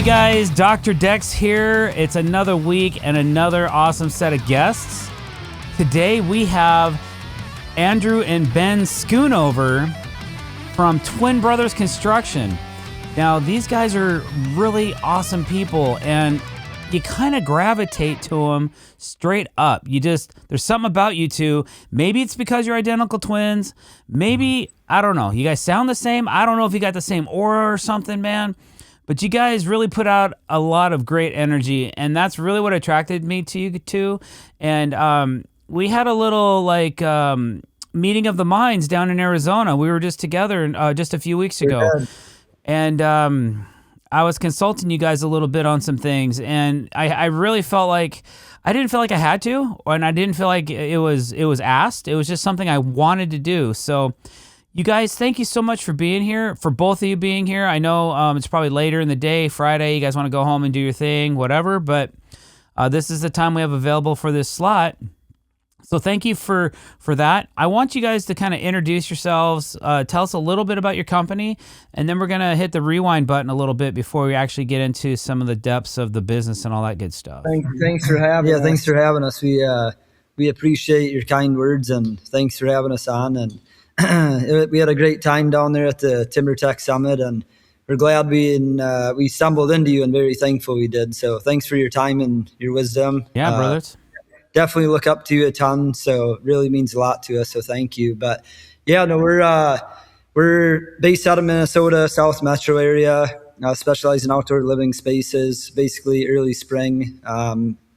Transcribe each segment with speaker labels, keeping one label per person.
Speaker 1: guys, Dr. Dex here. It's another week and another awesome set of guests. Today we have Andrew and Ben Schoonover from Twin Brothers Construction. Now, these guys are really awesome people, and you kind of gravitate to them straight up. There's something about you two. Maybe it's because you're identical twins. Maybe, I don't know. You guys sound the same. I don't know if you got the same aura or something, man. But you guys really put out a lot of great energy, and that's really what attracted me to you two. And we had a little meeting of the minds down in Arizona. We were just together just a few weeks ago, and I was consulting you guys a little bit on some things, and I really felt like I didn't feel like I had to, and I didn't feel like it was asked. It was just something I wanted to do. So. You guys, thank you so much for being here, for both of you being here. I know it's probably later in the day, Friday. You guys want to go home and do your thing, whatever. But this is the time we have available for this slot. So thank you for that. I want you guys to kind of introduce yourselves, tell us a little bit about your company, and then we're going to hit the rewind button a little bit before we actually get into some of the depths of the business and all that good stuff.
Speaker 2: Thanks for having us. Yeah, thanks for having us. We appreciate your kind words, and thanks for having us on. And we had a great time down there at the Timber Tech Summit, and we're glad we stumbled into you, and very thankful we did. So thanks for your time and your wisdom.
Speaker 1: Yeah, brothers.
Speaker 2: Definitely look up to you a ton. So it really means a lot to us. So thank you. But yeah, no, we're based out of Minnesota, South Metro area, specialize in outdoor living spaces, basically early spring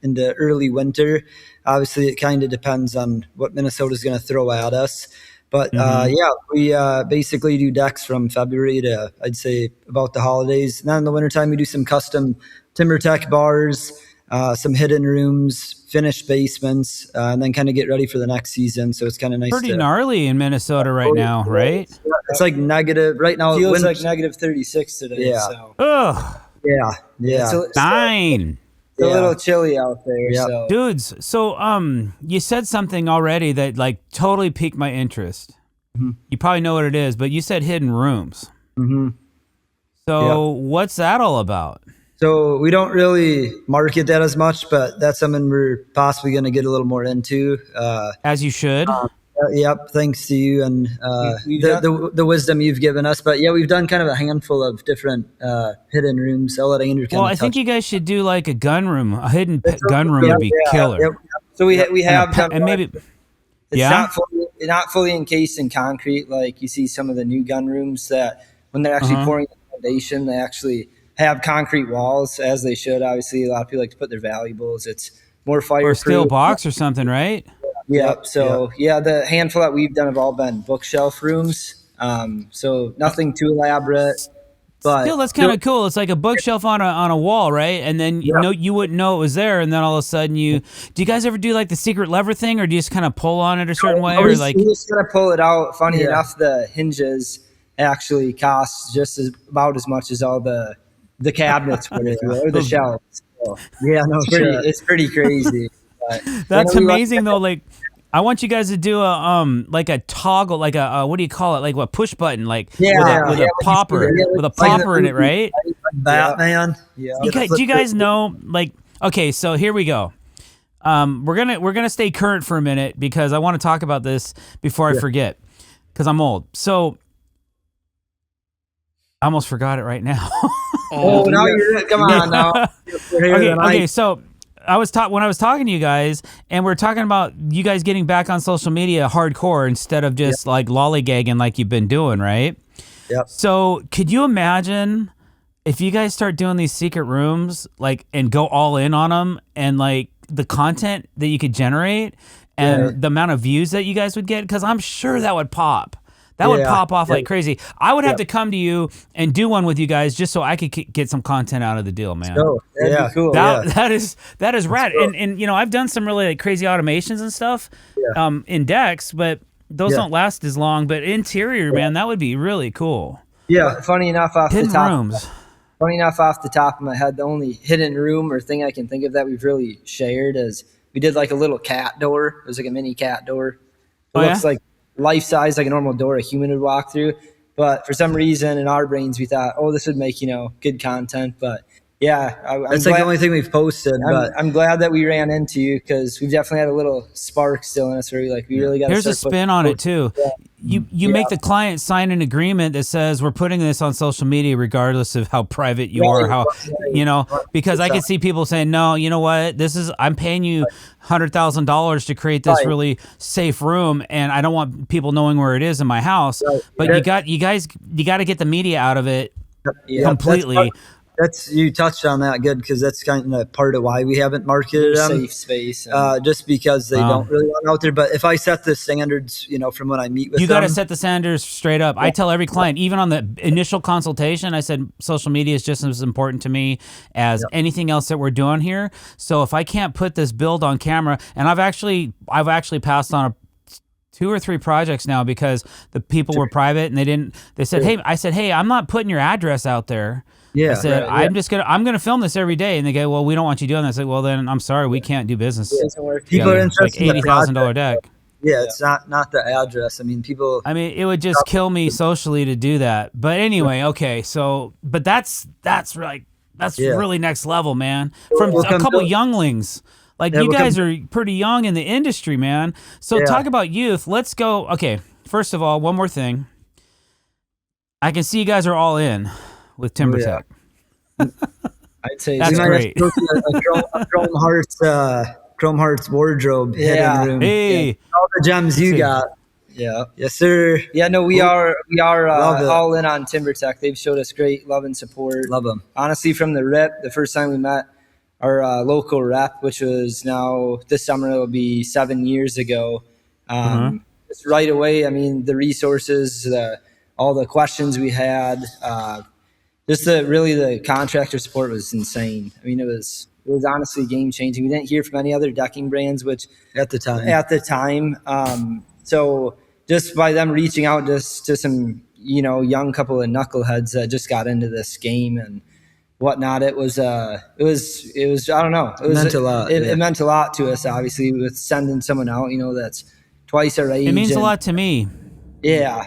Speaker 2: into early winter. Obviously, it kind of depends on what Minnesota's going to throw at us. But we basically do decks from February to, I'd say, about the holidays. And then in the wintertime, we do some custom timber tech bars, some hidden rooms, finished basements, and then kind of get ready for the next season. So it's kind of nice.
Speaker 1: Pretty gnarly in Minnesota right now, right?
Speaker 2: It's like negative right now.
Speaker 3: It feels like negative 36 today.
Speaker 2: Yeah.
Speaker 3: So.
Speaker 1: Ugh.
Speaker 2: Yeah.
Speaker 3: It's
Speaker 1: Nine.
Speaker 3: a little chilly out there.
Speaker 2: Yep.
Speaker 3: So.
Speaker 1: Dudes, so you said something already that totally piqued my interest. Mm-hmm. You probably know what it is, but you said hidden rooms.
Speaker 2: Mm-hmm.
Speaker 1: So what's that all about?
Speaker 2: So we don't really market that as much, but that's something we're possibly going to get a little more into.
Speaker 1: As you should.
Speaker 2: Yep, thanks to you and the wisdom you've given us. But yeah, we've done kind of a handful of different hidden rooms. I'll let Andrew
Speaker 1: I think you guys should do like a gun room. A hidden gun room would be killer.
Speaker 2: Yep.
Speaker 3: So we have done
Speaker 1: and maybe
Speaker 3: it's not fully encased in concrete like you see some of the new gun rooms that when they're actually pouring the foundation, they actually have concrete walls as they should. Obviously, a lot of people like to put their valuables. It's more fireproof.
Speaker 1: Or steel box or something, right?
Speaker 3: Yep. So the handful that we've done have all been bookshelf rooms. So nothing too elaborate, but
Speaker 1: still that's kind of cool. It's like a bookshelf on a wall, right? And then you wouldn't know it was there, and then all of a sudden do you guys ever do like the secret lever thing, or do you just kind of pull on it a certain way, or like
Speaker 3: you just gotta pull it out? Funny enough, the hinges actually cost just about as much as all the cabinets would, or the shelves. So, it's pretty crazy. But,
Speaker 1: that's amazing though. Like, I want you guys to do a toggle, like a what do you call it? Like a push button, with a popper in it, right?
Speaker 2: Batman.
Speaker 1: Yeah. Do you guys know? Okay, so here we go. We're gonna stay current for a minute because I want to talk about this before I forget, because I'm old. So I almost forgot it right now.
Speaker 2: Now you're come on now.
Speaker 1: Okay. So when I was talking to you guys, and we're talking about you guys getting back on social media hardcore instead of just like lollygagging like you've been doing, right?
Speaker 2: Yep.
Speaker 1: So could you imagine if you guys start doing these secret rooms, and go all in on them, and the content that you could generate and the amount of views that you guys would get? Because I'm sure that would pop. That would pop off like crazy. I would have to come to you and do one with you guys just so I could get some content out of the deal, man.
Speaker 3: That'd be cool.
Speaker 1: That is rad. And I've done some really crazy automations and stuff in decks, but those don't last as long. But interior, man, that would be really cool.
Speaker 3: Yeah. Funny enough, off the top of my head, the only hidden room or thing I can think of that we've really shared is we did like a little cat door. It was like a mini cat door. It looks like life size, like a normal door a human would walk through. But for some reason in our brains, we thought, this would make, good content. But Yeah,
Speaker 2: That's like the only thing we've posted. But
Speaker 3: I'm glad that we ran into you, because we've definitely had a little spark still in us where we really got to.
Speaker 1: Here's a spin on it too.
Speaker 3: Yeah.
Speaker 1: You make the client sign an agreement that says we're putting this on social media regardless of how private you are, how because I can see people saying, no, you know what, I'm paying you $100,000 to create this really safe room, and I don't want people knowing where it is in my house. But you got to get the media out of it completely.
Speaker 2: You touched on that good, because that's kind of part of why we haven't marketed them.
Speaker 3: Safe space,
Speaker 2: just because they don't really want out there. But if I set the standards, from when I meet with them,
Speaker 1: you got to set the standards straight up. I tell every client, even on the initial consultation, I said social media is just as important to me as anything else that we're doing here. So if I can't put this build on camera, and I've actually passed on 2 or 3 projects now because the people were private and they said, hey, I'm not putting your address out there.
Speaker 2: Yeah,
Speaker 1: I said, I'm gonna film this every day, and they go, well, we don't want you doing that. I said, well, then I'm sorry, we can't do business.
Speaker 2: People are interested
Speaker 1: in $80,000 deck.
Speaker 2: Yeah, it's not the address. I mean,
Speaker 1: it would just kill me socially to do that. But anyway, okay, so but that's really next level, man. From a couple younglings. Like you guys are pretty young in the industry, man. So talk about youth. Let's go. Okay, first of all, one more thing. I can see you guys are all in with TimberTech.
Speaker 3: I'd say
Speaker 1: that's great.
Speaker 2: A Chrome Hearts wardrobe hidden room.
Speaker 1: Hey,
Speaker 2: all the gems you got.
Speaker 3: Yeah.
Speaker 2: Yes, sir.
Speaker 3: Yeah, no, we are all in on TimberTech. They've showed us great love and support.
Speaker 2: Love them.
Speaker 3: Honestly, from the rip, the first time we met our local rep, which was now this summer, it'll be 7 years ago. Just right away, the resources, all the questions we had, just the contractor support was insane. It was honestly game changing. We didn't hear from any other decking brands, which
Speaker 2: at the time.
Speaker 3: So just by them reaching out just to some, young couple of knuckleheads that just got into this game and whatnot, it was I don't know. It meant a lot. It meant a lot to us, obviously, with sending someone out, that's twice our age.
Speaker 1: It means a lot to me.
Speaker 3: Yeah.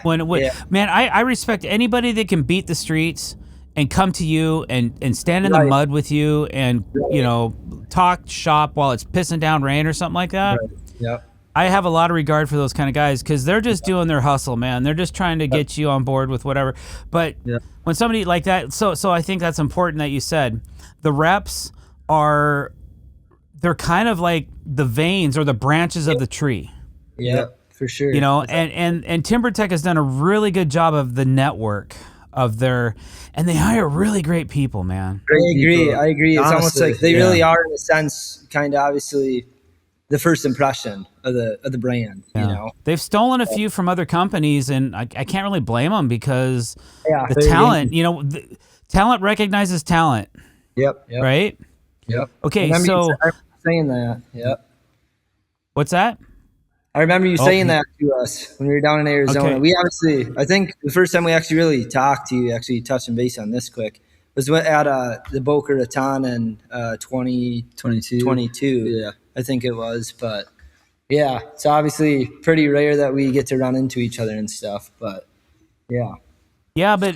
Speaker 1: Man, I respect anybody that can beat the streets and come to you and stand in the mud with you and, talk shop while it's pissing down rain or something like that.
Speaker 3: Right. Yep.
Speaker 1: I have a lot of regard for those kind of guys because they're just doing their hustle, man. They're just trying to get you on board with whatever. But when somebody like that, so I think that's important that you said the reps they're kind of like the veins or the branches of the tree.
Speaker 3: Yeah, for sure.
Speaker 1: And TimberTech has done a really good job of the network of and they hire really great people, man.
Speaker 3: I agree. It's almost like they really are, in a sense, kind of obviously the first impression of the brand.
Speaker 1: They've stolen a few from other companies, and I can't really blame them because the talent, talent recognizes talent.
Speaker 2: Yep.
Speaker 1: Right.
Speaker 2: Yep.
Speaker 1: Okay.
Speaker 3: I
Speaker 1: so
Speaker 3: saying that. Yep.
Speaker 1: What's that?
Speaker 3: I remember you saying that to us when we were down in Arizona.
Speaker 1: Okay.
Speaker 3: We I think the first time we actually really talked to you, actually touching base on this quick, was at the Boca Raton in 2022.
Speaker 2: Yeah.
Speaker 3: I think it was. But yeah, it's obviously pretty rare that we get to run into each other and stuff. But yeah.
Speaker 1: Yeah, but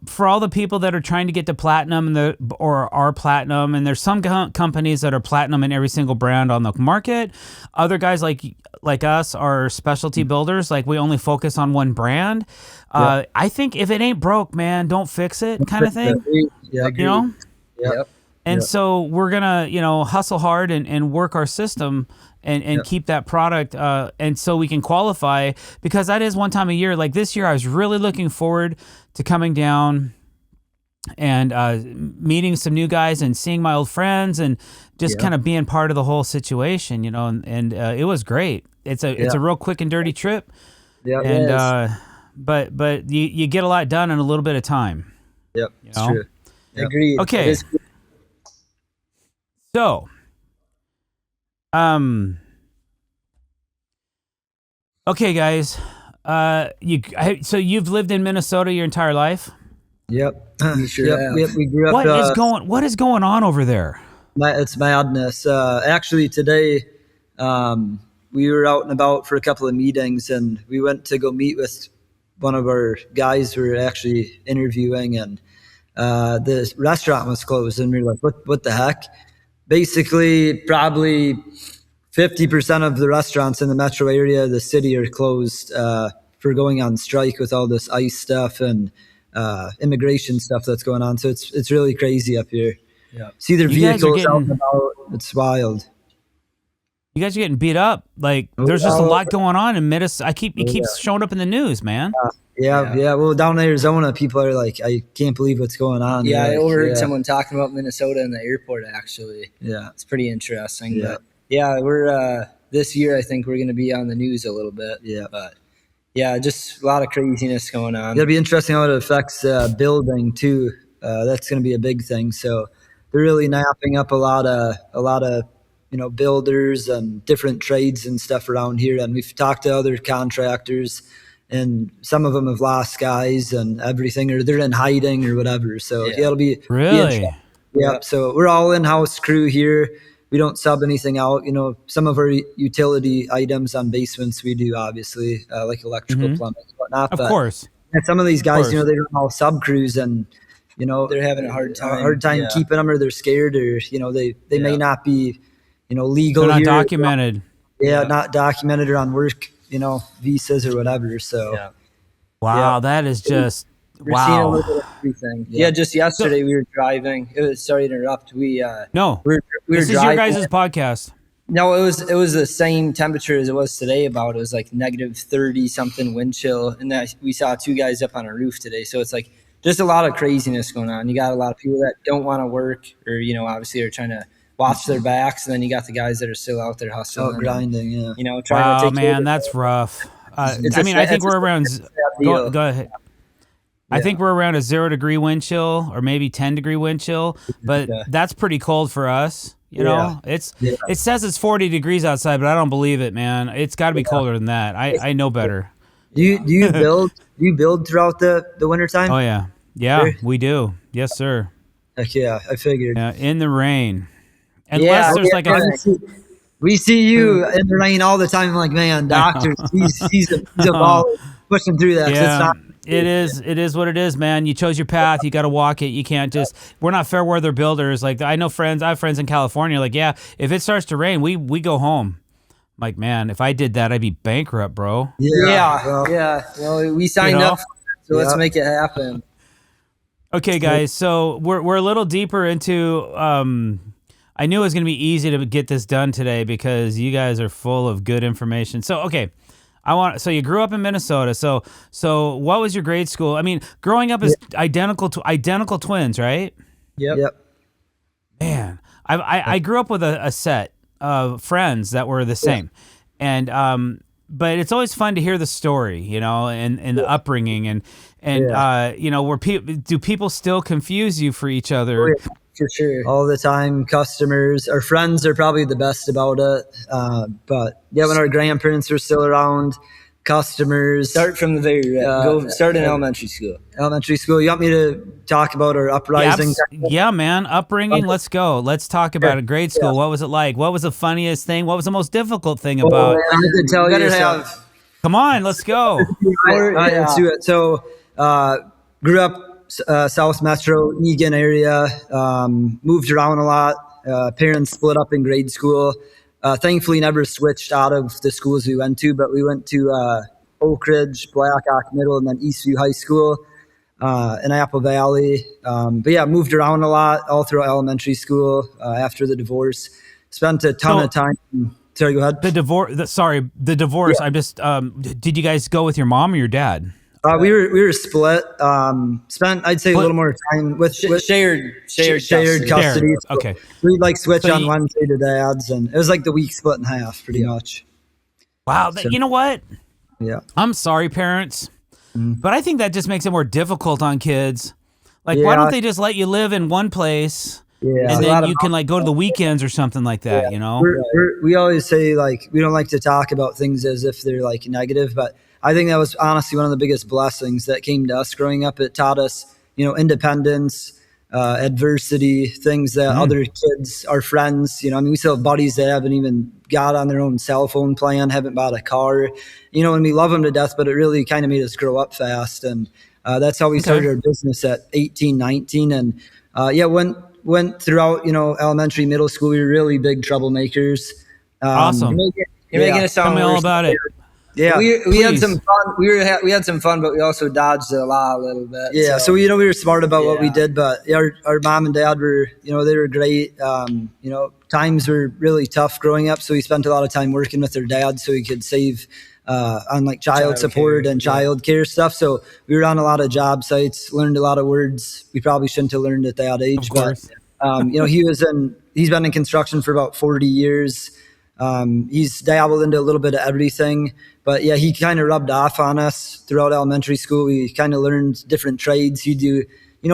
Speaker 1: for all the people that are trying to get to platinum or are platinum, and there's some companies that are platinum in every single brand on the market. Other guys like us are specialty builders. Like we only focus on one brand. I think if it ain't broke, man, don't fix it, kind of thing.
Speaker 2: Yeah,
Speaker 3: Yep.
Speaker 1: And so we're gonna hustle hard and work our system. And keep that product, and so we can qualify, because that is one time a year. Like this year, I was really looking forward to coming down and meeting some new guys and seeing my old friends and just kind of being part of the whole situation, and it was great. It's a real quick and dirty trip.
Speaker 2: Yeah,
Speaker 1: and but you get a lot done in a little bit of time.
Speaker 2: Yep, it's true.
Speaker 3: Yep. Agreed.
Speaker 1: Okay. So. Okay, guys. So you've lived in Minnesota your entire life?
Speaker 2: Yep.
Speaker 3: We
Speaker 2: grew up.
Speaker 1: What is going on over there?
Speaker 2: It's madness. Actually, today we were out and about for a couple of meetings, and we went to go meet with one of our guys who were actually interviewing, and the restaurant was closed, and we were like, what the heck? Basically, probably 50% of the restaurants in the metro area of the city are closed for going on strike with all this ICE stuff and immigration stuff that's going on. So it's really crazy up here.
Speaker 3: Yeah.
Speaker 2: See their vehicles out and about. It's wild.
Speaker 1: You guys are getting beat up. Like, there's just a lot going on in Minnesota. It keeps showing up in the news, man.
Speaker 2: Yeah. Well, down in Arizona, people are like, I can't believe what's going on.
Speaker 3: Yeah, I overheard someone talking about Minnesota in the airport, actually.
Speaker 2: Yeah.
Speaker 3: It's pretty interesting.
Speaker 2: Yeah.
Speaker 3: But yeah, we're this year, I think we're going to be on the news a little bit.
Speaker 2: Yeah.
Speaker 3: But yeah, just a lot of craziness going on.
Speaker 2: It'll be interesting how it affects building too. That's going to be a big thing. So they're really napping up a lot of builders and different trades and stuff around here. And we've talked to other contractors, and some of them have lost guys and everything, or they're in hiding or whatever. So it'll be
Speaker 1: really.
Speaker 2: Yeah. So we're all in-house crew here. We don't sub anything out. Some of our utility items on basements we do, obviously, like electrical, plumbing, and whatnot.
Speaker 1: Of course.
Speaker 2: And some of these guys, they don't all sub crews, and
Speaker 3: they're having a hard time
Speaker 2: keeping them, or they're scared, or they may not be legal.
Speaker 1: They're not
Speaker 2: here.
Speaker 1: documented.
Speaker 2: Not documented or on work visas or whatever. So
Speaker 1: wow, that is just
Speaker 3: We're seeing a little bit of everything. Yeah, just yesterday we were driving. Sorry to interrupt. We were
Speaker 1: this is
Speaker 3: driving.
Speaker 1: your guys' podcast.
Speaker 3: No, it was the same temperature as it was today. It was like negative 30 something wind chill, and that we saw two guys up on a roof today. So it's like just a lot of craziness going on. You got a lot of people that don't want to work, or obviously are trying to watch their backs, and then you got the guys that are still out there hustling,
Speaker 2: grinding.
Speaker 3: Trying to take care of
Speaker 1: that's rough. I think we're around. Go ahead. I think we're around a 0-degree wind chill, or maybe 10-degree wind chill, but that's pretty cold for us. It says it's 40 degrees outside, but I don't believe it, man. It's got to be colder than that. I know better.
Speaker 2: Do you build throughout the wintertime?
Speaker 1: Oh yeah, we do. Yes, sir.
Speaker 2: Heck yeah, I figured.
Speaker 1: Yeah, in the rain. Unless there's like
Speaker 2: we see you in the rain all the time. I'm like, man, doctor, he's a baller pushing through that.
Speaker 1: Yeah. It is what it is, man. You chose your path. You got to walk it. You can't just. We're not fair weather builders. Like I have friends in California. Like, yeah, if it starts to rain, we go home. I'm like, man, if I did that, I'd be bankrupt, bro.
Speaker 3: Yeah. Well, we signed up, so let's make it happen.
Speaker 1: Okay, guys. So we're a little deeper into. I knew it was going to be easy to get this done today because you guys are full of good information. So okay. So you grew up in Minnesota. So what was your grade school? I mean, growing up as identical twins, right?
Speaker 3: Yep.
Speaker 1: Man, I grew up with a set of friends that were the same, and but it's always fun to hear the story, and the upbringing, and do people still confuse you for each other?
Speaker 2: Oh, yeah. For sure. All the time, customers, our friends are probably the best about it. But when our grandparents were still around, customers.
Speaker 3: Start from the very start in elementary school.
Speaker 2: Elementary school. You want me to talk about our uprising?
Speaker 1: Yeah, man. Upbringing. Let's go. Let's talk about it. Grade school. What was it like? What was the funniest thing? What was the most difficult thing about?
Speaker 2: I could tell you.
Speaker 1: Come on, let's go.
Speaker 2: Let's do it. So, grew up South Metro, Egan area, moved around a lot. Parents split up in grade school. Thankfully, never switched out of the schools we went to, but we went to Oak Ridge, Black Oak Middle, and then Eastview High School in Apple Valley. Moved around a lot all through elementary school after the divorce. Spent a ton of time. Sorry, go ahead.
Speaker 1: The divorce.
Speaker 2: Yeah.
Speaker 1: I'm just. Did you guys go with your mom or your dad?
Speaker 2: We were split. Spent, I'd say, a little more time with
Speaker 3: shared
Speaker 2: custody.
Speaker 1: Okay.
Speaker 2: We'd switch on Wednesday to dad's, and it was like the week split in half, pretty much.
Speaker 1: Wow. You know what?
Speaker 2: Yeah.
Speaker 1: I'm sorry, parents, but I think that just makes it more difficult on kids. Why don't they just let you live in one place? Yeah. And then you can go to the weekends or something like that,
Speaker 2: We always say we don't like to talk about things as if they're negative, but I think that was honestly one of the biggest blessings that came to us growing up. It taught us, independence, adversity, things that other kids, our friends, we still have buddies that haven't even got on their own cell phone plan, haven't bought a car, and we love them to death, but it really kind of made us grow up fast. And That's how we started our business at 18, 19. And went throughout, elementary, middle school. We were really big troublemakers.
Speaker 1: Awesome.
Speaker 3: You're making it sound
Speaker 1: Tell me all about it.
Speaker 2: Yeah,
Speaker 3: we had some fun. We had some fun, but we also dodged the law a little bit.
Speaker 2: Yeah, so we were smart about what we did, but our mom and dad were, they were great. Times were really tough growing up, so we spent a lot of time working with their dad so he could save on like child support and child care stuff. So we were on a lot of job sites, learned a lot of words we probably shouldn't have learned at that age. But he's been in construction for about 40 years. He's dabbled into a little bit of everything, but yeah, he kind of rubbed off on us throughout elementary school. We kind of learned different trades. You do,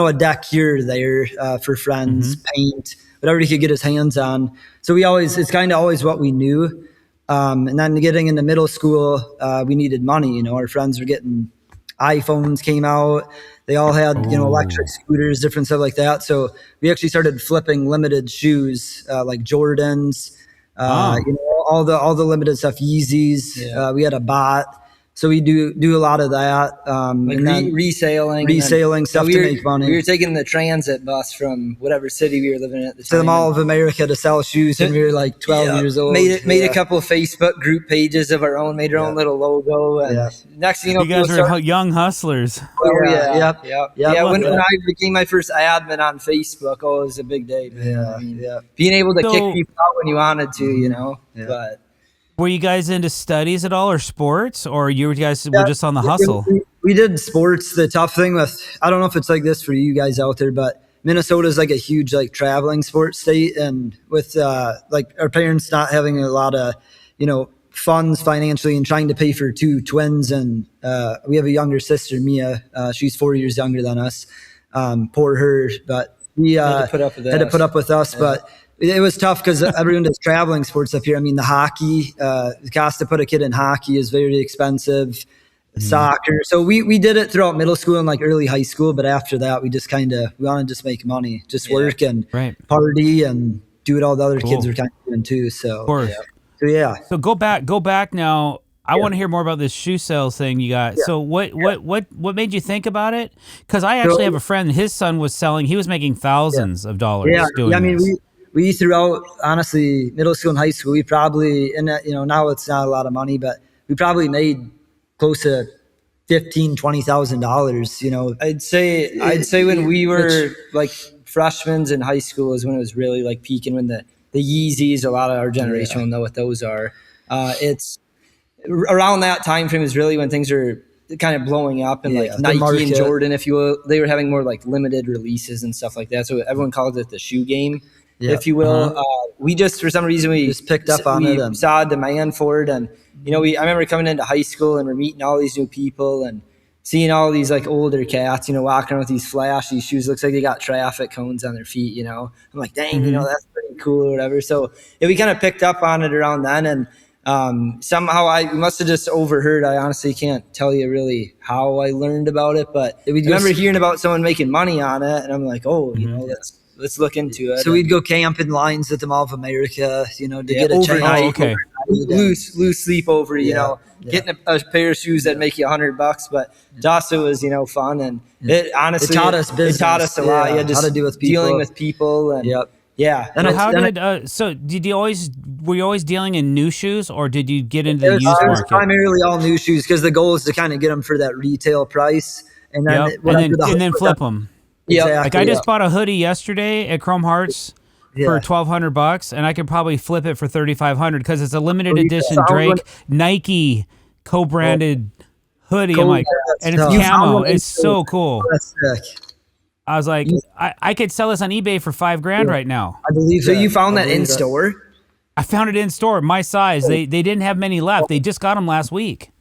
Speaker 2: a deck here or there, for friends, paint, whatever he could get his hands on. So it's kind of always what we knew. And then getting into middle school, we needed money. Our friends were getting iPhones came out. They all had, electric scooters, different stuff like that. So we actually started flipping limited shoes, like Jordans, all the limited stuff, Yeezys. Yeah. We had a bot. So we do a lot of that.
Speaker 3: Like
Speaker 2: reselling stuff to make money.
Speaker 3: We were taking the transit bus from whatever city we were living in at the time.
Speaker 2: To the Mall of America to sell shoes when we were like 12 years old.
Speaker 3: Made a couple of Facebook group pages of our own, made our own little logo. And next thing you know,
Speaker 1: you guys are young hustlers.
Speaker 3: When I became my first admin on Facebook, it was a big day. Being able to kick people out when you wanted to, but.
Speaker 1: Were you guys into studies at all or sports, or you guys were just on the hustle?
Speaker 2: We did sports. The tough thing I don't know if it's like this for you guys out there, but Minnesota is like a huge like traveling sports state. And with like our parents not having a lot of, funds financially and trying to pay for two twins. And we have a younger sister, Mia. She's 4 years younger than us. Poor her, but we had to put up with us. Yeah. But it was tough because everyone does traveling sports up here. I mean, the hockey, the cost to put a kid in hockey is very expensive. Soccer. So we did it throughout middle school and like early high school. But after that, we just we wanted to just make money, just work and party and do what all the other kids were kind of doing too. So,
Speaker 1: So go back now. I want to hear more about this shoe sales thing you got. Yeah. So what made you think about it? Because I actually have a friend. His son was selling. He was making thousands of dollars. Doing
Speaker 2: I mean, we throughout, honestly, middle school and high school, we probably, now it's not a lot of money, but we probably made close to $15,000-$20,000,
Speaker 3: I'd say when we were like freshmen in high school is when it was really like peaking, when the Yeezys, a lot of our generation will know what those are. It's around that time frame is really when things are kind of blowing up, and like Nike and Jordan, if you will, they were having more like limited releases and stuff like that. So everyone calls it the shoe game. If you will. We just, for some reason, we just
Speaker 2: picked up on it and
Speaker 3: saw a demand for it. And, I remember coming into high school and we're meeting all these new people and seeing all these like older cats, walking around with these flashy shoes. Looks like they got traffic cones on their feet, I'm like, dang, that's pretty cool or whatever. So we kind of picked up on it around then. And somehow I must have just overheard. I honestly can't tell you really how I learned about it, but I remember hearing about someone making money on it. And I'm like, let's look into it.
Speaker 2: So we'd go camp in lines at the Mall of America, to get a
Speaker 3: overnight, loose sleepover, getting a pair of shoes that make you $100. But also was, fun, and it honestly
Speaker 2: taught us business.
Speaker 3: It taught us a lot. Yeah, just
Speaker 2: how to deal with people.
Speaker 3: dealing with people, and
Speaker 1: were you always dealing in new shoes, or did you get into the used market?
Speaker 2: It was primarily all new shoes because the goal is to kind of get them for that retail price, and then
Speaker 1: flip them.
Speaker 2: Exactly.
Speaker 1: Like I just bought a hoodie yesterday at Chrome Hearts for $1,200, and I could probably flip it for $3,500 because it's a limited edition Drake Nike co-branded hoodie. I'm like, and it's camo. It's so cool.
Speaker 2: That's sick.
Speaker 1: I was like, I could sell this on eBay for $5,000 right now.
Speaker 2: I believe
Speaker 3: so. You found that in store?
Speaker 1: I found it in store. My size. They didn't have many left. They just got them last week.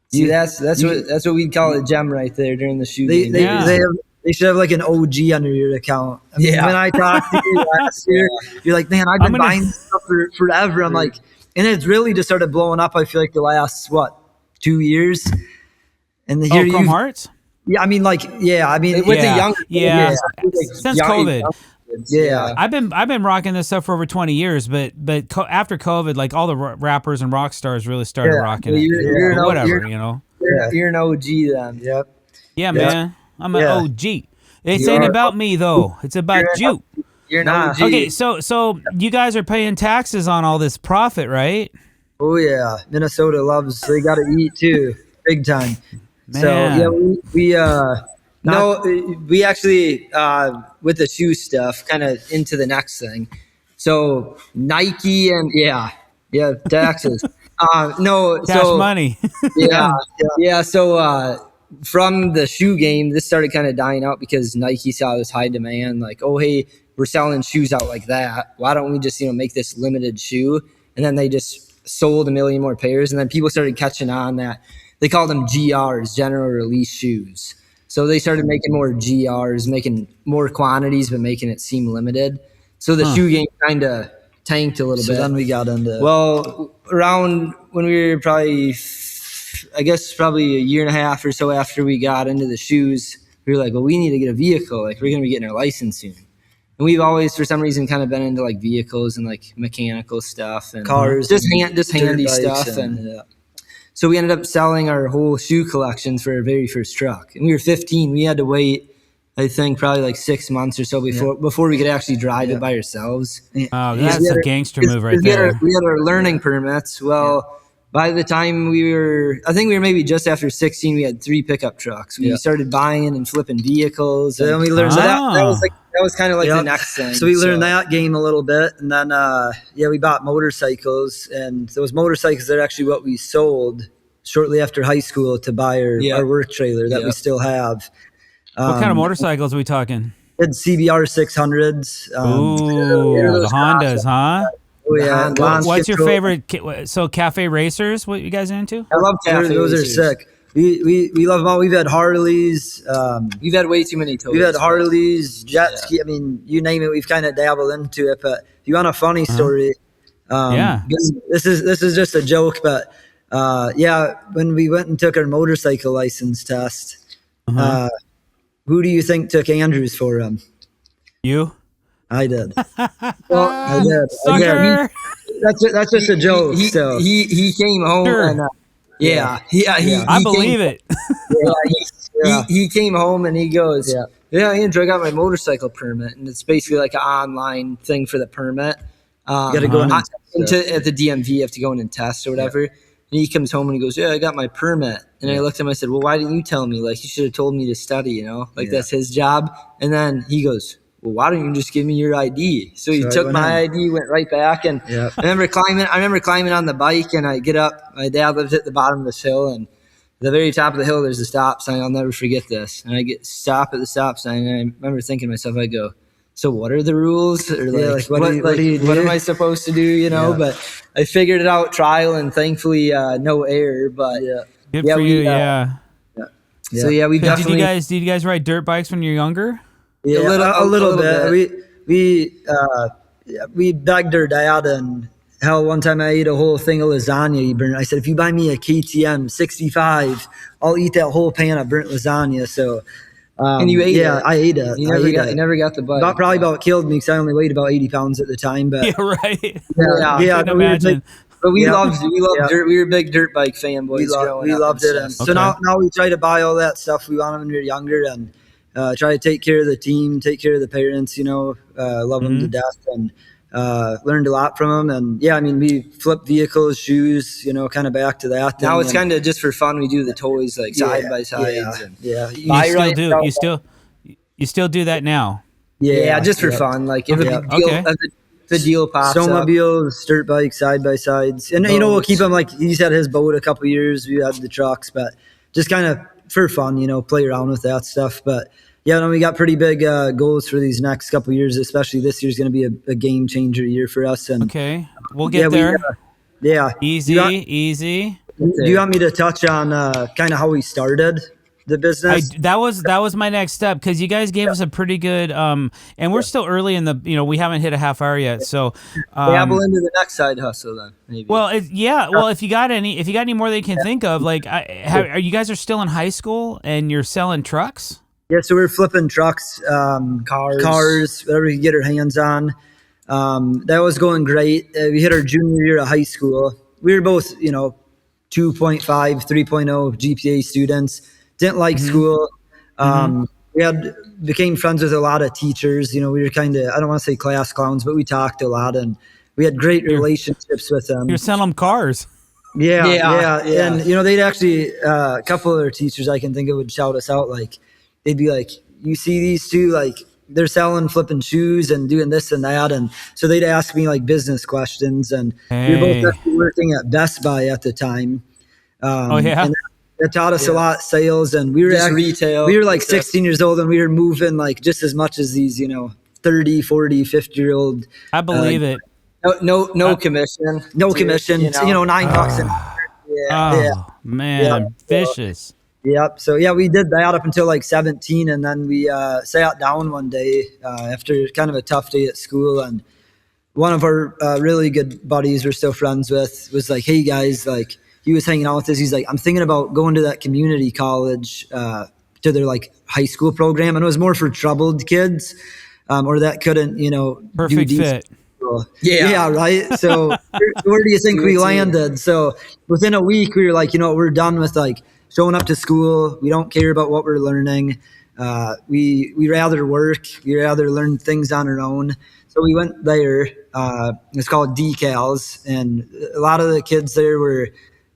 Speaker 3: See, that's what we'd call a gem right there during the shoot.
Speaker 2: They should have like an OG under your account. When I talked to you last year, you're like, man, I've been buying stuff for forever. I'm like, and it's really just started blowing up. I feel like the last 2 years, and here
Speaker 1: Chrome Hearts.
Speaker 2: Yeah, with the younger,
Speaker 1: since COVID. I've been rocking this stuff for over 20 years, but after COVID, like all the rappers and rock stars really started rocking it.
Speaker 3: You're an OG then.
Speaker 2: Yep.
Speaker 1: Yeah, man. I'm an
Speaker 2: Yeah.
Speaker 1: OG. This ain't about me though. It's about you.
Speaker 3: You're an
Speaker 2: Nah.
Speaker 3: OG.
Speaker 1: Okay, so you guys are paying taxes on all this profit, right?
Speaker 2: Oh yeah, Minnesota loves. They got to eat too, big time. So yeah,
Speaker 1: Man.
Speaker 3: we actually with the shoe stuff, kind of into the next thing. So Nike and taxes. No,
Speaker 1: Cash
Speaker 3: so
Speaker 1: money.
Speaker 3: yeah. So from the shoe game, this started kind of dying out because Nike saw this high demand. Like, oh hey, we're selling shoes out like that. Why don't we just make this limited shoe? And then they just sold a million more pairs, and then people started catching on that they called them GRs, general release shoes. So they started making more GRs, making more quantities, but making it seem limited. So the shoe game kind of tanked a little bit.
Speaker 2: So then we got into
Speaker 3: around when we were probably a year and a half or so after we got into the shoes, we were like, well, we need to get a vehicle. Like, we're going to be getting our license soon. And we've always, for some reason, kind of been into like vehicles and like mechanical stuff and
Speaker 2: cars,
Speaker 3: just handy stuff.
Speaker 2: And
Speaker 3: so we ended up selling our whole shoe collections for our very first truck. And we were 15. We had to wait, I think, probably like 6 months or so before we could actually drive it by ourselves.
Speaker 1: Oh, that's a gangster move right there.
Speaker 3: We had our learning permits. Well, by the time I think we were maybe just after 16, we had 3 pickup trucks. We started buying and flipping vehicles.
Speaker 2: So then we learned
Speaker 3: that was kind of like the next thing.
Speaker 2: So we learned that game a little bit, and then we bought motorcycles, and those motorcycles are actually what we sold shortly after high school to buy our work trailer that we still have.
Speaker 1: What kind of motorcycles are we talking?
Speaker 2: Had CBR 600s.
Speaker 1: The Hondas, huh?
Speaker 2: Oh yeah.
Speaker 1: What's your favorite? So cafe racers, what you guys into?
Speaker 3: I love cafe
Speaker 2: Those
Speaker 3: racers.
Speaker 2: are sick. We love them all. We've had Harleys.
Speaker 3: We've had way too many toys.
Speaker 2: We've had Harleys, jet ski. I mean, you name it, we've kind of dabbled into it. But if you want a funny story, this is just a joke. But when we went and took our motorcycle license test, who do you think took Andrews for him?
Speaker 1: You?
Speaker 2: I did.
Speaker 1: I
Speaker 2: did.
Speaker 1: Sucker.
Speaker 2: That's just a joke.
Speaker 3: He came home and
Speaker 1: I believe it.
Speaker 3: He came home and he goes, Andrew, I got my motorcycle permit, and it's basically like an online thing for the permit.
Speaker 2: You got to go in
Speaker 3: at the DMV. You have to go in and test or whatever. Yeah. And he comes home and he goes, I got my permit. And I looked at him, I said, well, why didn't you tell me? Like, you should have told me to study, that's his job. And then he goes, well, why don't you just give me your ID? So he took my ID, went right back, and I remember climbing on the bike, and I get up. My dad lives at the bottom of this hill, and at the very top of the hill, there's a stop sign. I'll never forget this. And I stop at the stop sign, and I remember thinking to myself, I go, so what are the rules? Or what am I supposed to do? But I figured it out, trial, and thankfully no error. But
Speaker 1: good for you,
Speaker 3: So we definitely.
Speaker 1: Did you guys ride dirt bikes when you were younger?
Speaker 2: Yeah, a little bit. We begged her dad, and hell, one time I ate a whole thing of lasagna he burnt. I said, if you buy me a KTM 65, I'll eat that whole pan of burnt lasagna. So,
Speaker 3: and you ate it?
Speaker 2: Yeah, I ate it.
Speaker 3: You never got the bite.
Speaker 2: Probably about killed me because I only weighed about 80 pounds at the time. But
Speaker 1: yeah, right.
Speaker 2: Yeah,
Speaker 1: I imagine.
Speaker 3: But we loved dirt. We were big dirt bike fanboys.
Speaker 2: We loved it. And so now we try to buy all that stuff we want when we were younger, and try to take care of the team, take care of the parents, love them to death, and learned a lot from them. And we flip vehicles, shoes, kind of back to that.
Speaker 3: Now it's kind of just for fun. We do the toys like side by sides.
Speaker 1: You still do that now?
Speaker 3: Yeah, just for fun. Like if the deal pops
Speaker 2: snowmobiles, dirt bikes, side by sides, and we'll keep them. Like he's had his boat a couple of years. We had the trucks, but just kind of for fun, play around with that stuff. But we got pretty big goals for these next couple of years, especially this year's going to be a game changer year for us. And
Speaker 1: we'll get there. Easy.
Speaker 2: Do you want me to touch on kind of how we started the business?
Speaker 1: That was my next step, because you guys gave us a pretty good and we're still early in the we haven't hit a half hour yet, so
Speaker 3: dabble into the next side hustle then maybe.
Speaker 1: Well, if you got any more that you can think of, like are you guys are still in high school and you're selling trucks?
Speaker 2: Yeah, so we're flipping trucks, cars, whatever we can get our hands on. That was going great. We hit our junior year of high school. We were both 2.5 3.0 GPA students. didn't like school. We became friends with a lot of teachers. You know, we were kind of, I don't want to say class clowns, but we talked a lot, and we had great relationships with them.
Speaker 1: You're selling them cars.
Speaker 2: Yeah. And, you know, they'd actually, a couple of their teachers I can think of would shout us out. Like, they'd be like, you see these two, like, they're flipping shoes and doing this and that. And so they'd ask me like business questions, and we were both actually working at Best Buy at the time. And that taught us a lot, sales, and we were
Speaker 3: retail.
Speaker 2: We were like 16 years old, and we were moving like just as much as these, you know, 30, 40, 50-year-old.
Speaker 1: I believe it.
Speaker 3: No commission.
Speaker 2: No commission. You know, $9.
Speaker 1: Man, vicious.
Speaker 2: Yep. So yeah, we did that up until like 17, and then we sat down one day after kind of a tough day at school, and one of our really good buddies we're still friends with was like, "Hey guys, like," he was hanging out with us. He's like, "I'm thinking about going to that community college to their like high school program," and it was more for troubled kids or that couldn't, you know,
Speaker 1: perfect fit.
Speaker 2: Yeah, right. So where do you think we landed? So within a week, we were like, you know, we're done with like showing up to school. We don't care about what we're learning. We rather work. We rather learn things on our own. So we went there. It's called Decals, and a lot of the kids there were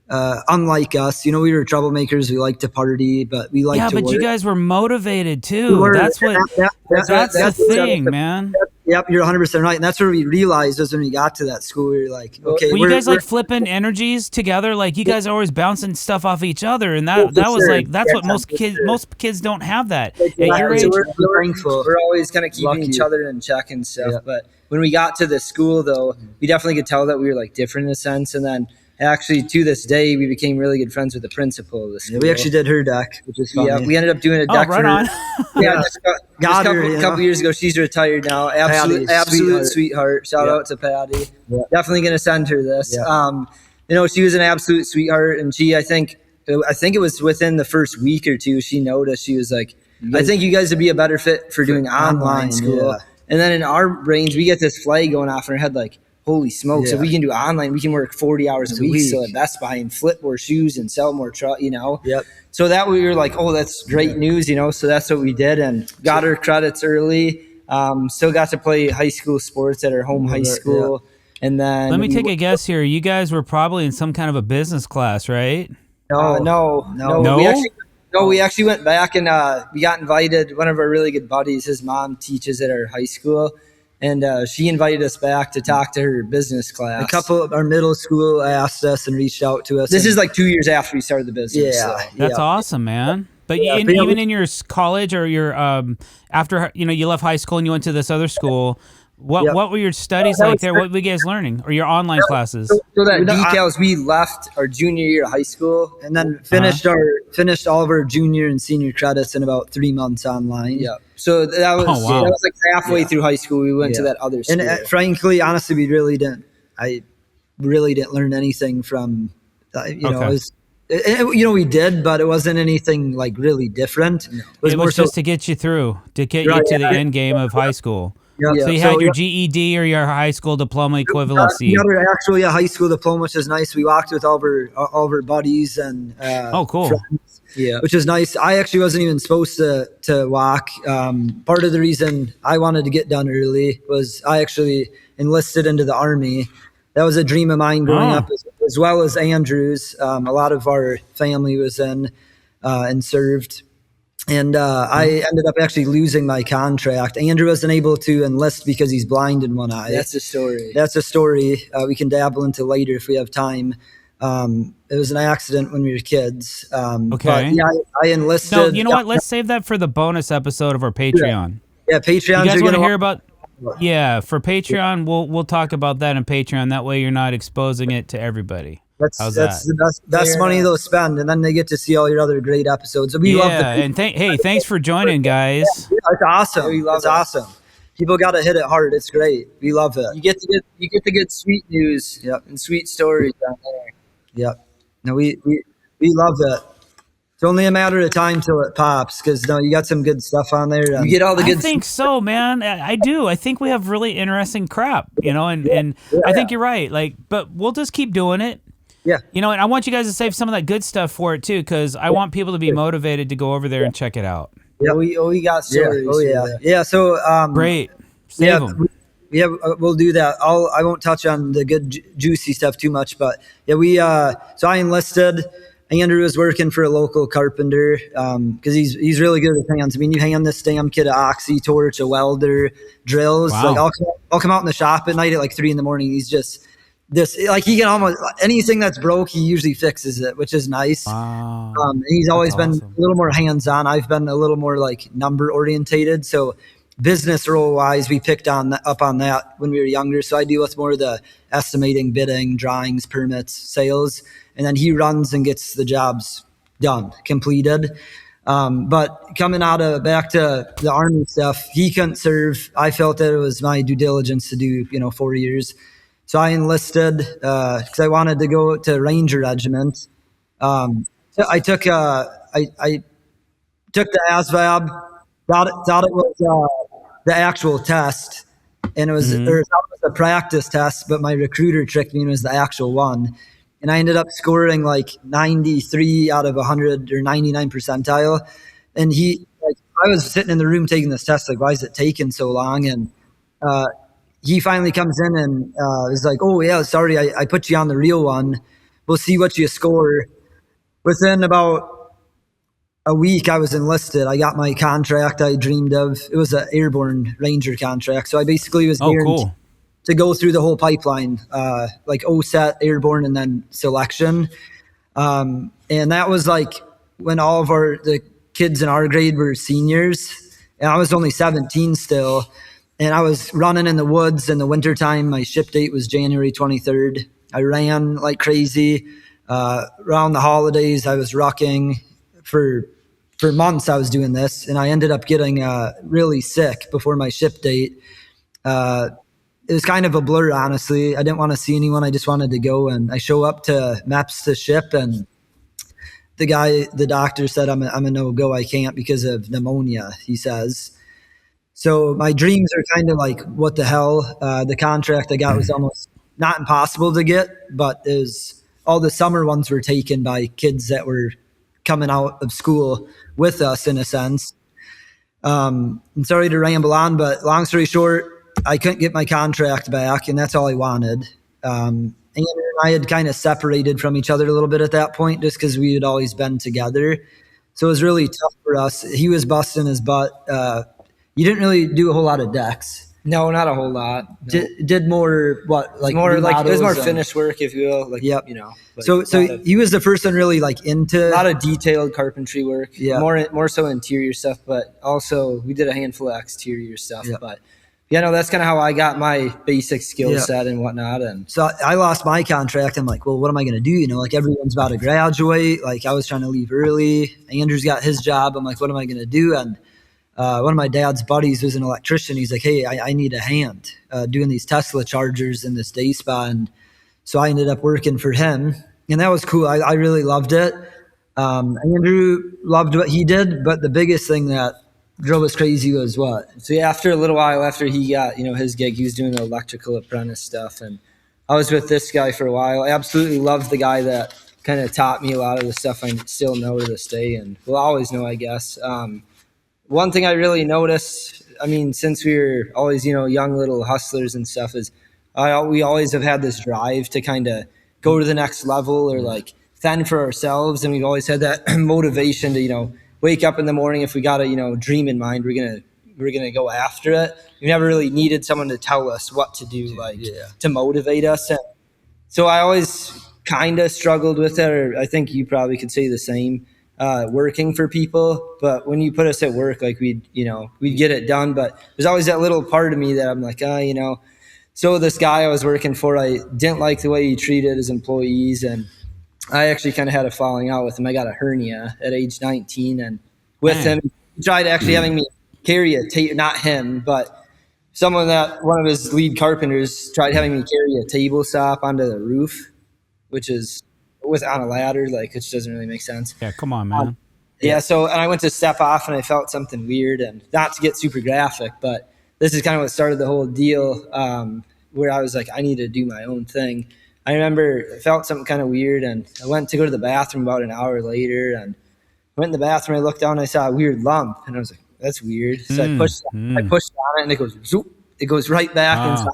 Speaker 2: unlike us. You know, we were troublemakers. We liked to party, but we liked to work.
Speaker 1: You guys were motivated too. That's the thing, man.
Speaker 2: Yep, you're 100% right, and that's where we realized was when we got to that school. We were like, okay,
Speaker 1: were you guys like flipping energies together? Like you guys are always bouncing stuff off each other, and that was like that's what most kids don't have that at your age.
Speaker 3: So we're thankful. We're always kind of keeping each other in check and stuff. But when we got to the school, though, we definitely could tell that we were like different in a sense, and then. Actually, to this day, we became really good friends with the principal of the school.
Speaker 2: Yeah, we actually did her deck, which is funny.
Speaker 3: Yeah, we ended up doing a deck
Speaker 1: right
Speaker 3: for her.
Speaker 1: on.
Speaker 3: Just a couple years ago. She's retired now. Absolute sweetheart. Shout out to Patty. Yeah. Definitely going to send her this.
Speaker 2: Yeah.
Speaker 3: You know, she was an absolute sweetheart, and I think it was within the first week or two, she noticed. She was like, I think you guys would be a better fit for doing online school. Yeah. And then in our brains, we get this flag going off in our head like, holy smokes, if we can do online, we can work 40 hours a week. So at Best Buy and flip more shoes and sell more you know.
Speaker 2: Yep.
Speaker 3: So that we were like, oh, that's great news, you know. So that's what we did and got our credits early. Still got to play high school sports at our home high school. Yeah. And then
Speaker 1: let me take a guess here. You guys were probably in some kind of a business class, right?
Speaker 3: No. We actually went back and we got invited. One of our really good buddies, his mom teaches at our high school. And she invited us back to talk to her business class.
Speaker 2: A couple of our middle school asked us and reached out to us.
Speaker 3: This is like 2 years after we started the business.
Speaker 1: That's awesome, man. But even in your college or your after you left high school and you went to this other school, what were your studies like there? What were you guys learning, or your online classes?
Speaker 3: So that Decals, we left our junior year of high school
Speaker 2: and then finished all of our junior and senior credits in about 3 months online.
Speaker 3: Yeah. So that was like halfway through high school. We went to that other school.
Speaker 2: And frankly, honestly, we really didn't. I really didn't learn anything from. You know, we did, but it wasn't anything like really different.
Speaker 1: No. It was just to get you through, to get you to the end game of high school. So you had your GED or your high school diploma equivalency.
Speaker 2: We had actually a high school diploma, which is nice. We walked with all of our buddies and
Speaker 1: cool.
Speaker 2: friends, which is nice. I actually wasn't even supposed to walk. Part of the reason I wanted to get done early was I actually enlisted into the Army. That was a dream of mine growing up, as well as Andrew's. A lot of our family was in and served. And I ended up actually losing my contract. Andrew wasn't able to enlist because he's blind in one eye.
Speaker 3: That's a
Speaker 2: story. We can dabble into later if we have time. It was an accident when we were kids.
Speaker 1: Okay.
Speaker 2: But I enlisted.
Speaker 1: No, you know what? Let's save that for the bonus episode of our Patreon.
Speaker 2: Yeah, Patreon.
Speaker 1: You guys want to hear about? Yeah, for Patreon, we'll talk about that in Patreon. That way, you're not exposing it to everybody. That's
Speaker 2: the best money they'll spend, and then they get to see all your other great episodes. We love it.
Speaker 1: And thanks for joining, guys.
Speaker 2: Yeah, it's awesome. It's awesome. People got to hit it hard. It's great. We love it.
Speaker 3: You get the good sweet news and sweet stories down there.
Speaker 2: Yep. No, we love it. It's only a matter of time till it pops because you got some good stuff on there.
Speaker 3: You get all the good.
Speaker 1: I think so, man. I do. I think we have really interesting crap, and I think you're right. But we'll just keep doing it.
Speaker 2: Yeah.
Speaker 1: You know, and I want you guys to save some of that good stuff for it too, because I want people to be motivated to go over there and check it out.
Speaker 3: Yeah. We got stories.
Speaker 2: Oh yeah. Yeah. So
Speaker 1: Great. Save them.
Speaker 2: Yeah, we'll do that. I won't touch on the good juicy stuff too much, but yeah, so I enlisted. Andrew was working for a local carpenter because he's really good with hands. I mean, you hand this damn kid an oxy torch, a welder, drills.
Speaker 1: Wow.
Speaker 2: Like I'll come out in the shop at night at like 3 a.m. He's just like he can almost anything that's broke, he usually fixes it, which is nice.
Speaker 1: Wow.
Speaker 2: He's always been
Speaker 1: awesome.
Speaker 2: a little more hands on. I've been a little more like number orientated. So business role wise, we picked up on that when we were younger. So I deal with more of the estimating, bidding, drawings, permits, sales, and then he runs and gets the jobs done, completed. But coming back to the Army stuff, he couldn't serve. I felt that it was my due diligence to do 4 years. So I enlisted because I wanted to go to Ranger Regiment. So I took the ASVAB, thought it was the actual test, and it was, or it was a practice test, but my recruiter tricked me and it was the actual one. And I ended up scoring like 93 out of 100 or 99 percentile. And I was sitting in the room taking this test, like, why is it taking so long? And he finally comes in and is like, oh yeah, sorry, I put you on the real one. We'll see what you score. Within about a week, I was enlisted. I got my contract I dreamed of. It was an airborne ranger contract. So I basically was guaranteed to go through the whole pipeline, like OSET, airborne, and then selection. And that was like when all of the kids in our grade were seniors. And I was only 17 still. And I was running in the woods in the wintertime. My ship date was January 23rd. I ran like crazy. Around the holidays, I was rucking. For months, I was doing this. And I ended up getting really sick before my ship date. It was kind of a blur, honestly. I didn't want to see anyone. I just wanted to go. And I show up to MEPS to ship. And the doctor said, I'm a no-go. I can't because of pneumonia, he says. So my dreams are kind of like, what the hell? The contract I got was almost not impossible to get, but all the summer ones were taken by kids that were coming out of school with us, in a sense. I'm sorry to ramble on, but long story short, I couldn't get my contract back, and that's all I wanted. And I had kind of separated from each other a little bit at that point, just because we had always been together. So it was really tough for us. He was busting his butt. You didn't really do a whole lot of decks.
Speaker 3: No, not a whole lot. No.
Speaker 2: Did more like
Speaker 3: more like it was more finished work, if you will. Like,
Speaker 2: yep.
Speaker 3: Like
Speaker 2: so he was the first one really like into
Speaker 3: a lot of detailed carpentry work.
Speaker 2: Yeah.
Speaker 3: More so interior stuff, but also we did a handful of exterior stuff.
Speaker 2: Yep.
Speaker 3: But that's kind of how I got my basic skill set and whatnot. And
Speaker 2: so I lost my contract. I'm like, well, what am I going to do? Like everyone's about to graduate. Like I was trying to leave early. Andrew's got his job. I'm like, what am I going to do? And one of my dad's buddies was an electrician. He's like, hey, I need a hand doing these Tesla chargers in this day spa. And so I ended up working for him. And that was cool. I really loved it. Andrew loved what he did. But the biggest thing that drove us crazy was what?
Speaker 3: So after a little while, after he got his gig, he was doing the electrical apprentice stuff. And I was with this guy for a while. I absolutely loved the guy that kind of taught me a lot of the stuff I still know to this day and will always know, I guess. One thing I really noticed, since we were always, young little hustlers and stuff, is we always have had this drive to kind of go to the next level or like fend for ourselves. And we've always had that motivation to, wake up in the morning. If we got a, dream in mind, we're going to go after it. We never really needed someone to tell us what to do, to motivate us. And so I always kind of struggled with it, or I think you probably could say the same. Working for people, but when you put us at work, like we'd get it done. But there's always that little part of me that I'm like, So this guy I was working for, I didn't like the way he treated his employees, and I actually kind of had a falling out with him. I got a hernia at age 19, and with him, he tried actually having me carry not him, but one of his lead carpenters tried having me carry a table stop onto the roof, which is on a ladder, which doesn't really make sense.
Speaker 1: Yeah, come on, man.
Speaker 3: So and I went to step off and I felt something weird, and not to get super graphic, but this is kind of what started the whole deal, where I was like, I need to do my own thing. I remember I felt something kind of weird, and I went to go to the bathroom about an hour later, and I went in the bathroom. I looked down, and I saw a weird lump, and I was like, "That's weird." So I pushed on it, and it goes zoop. It goes right back inside,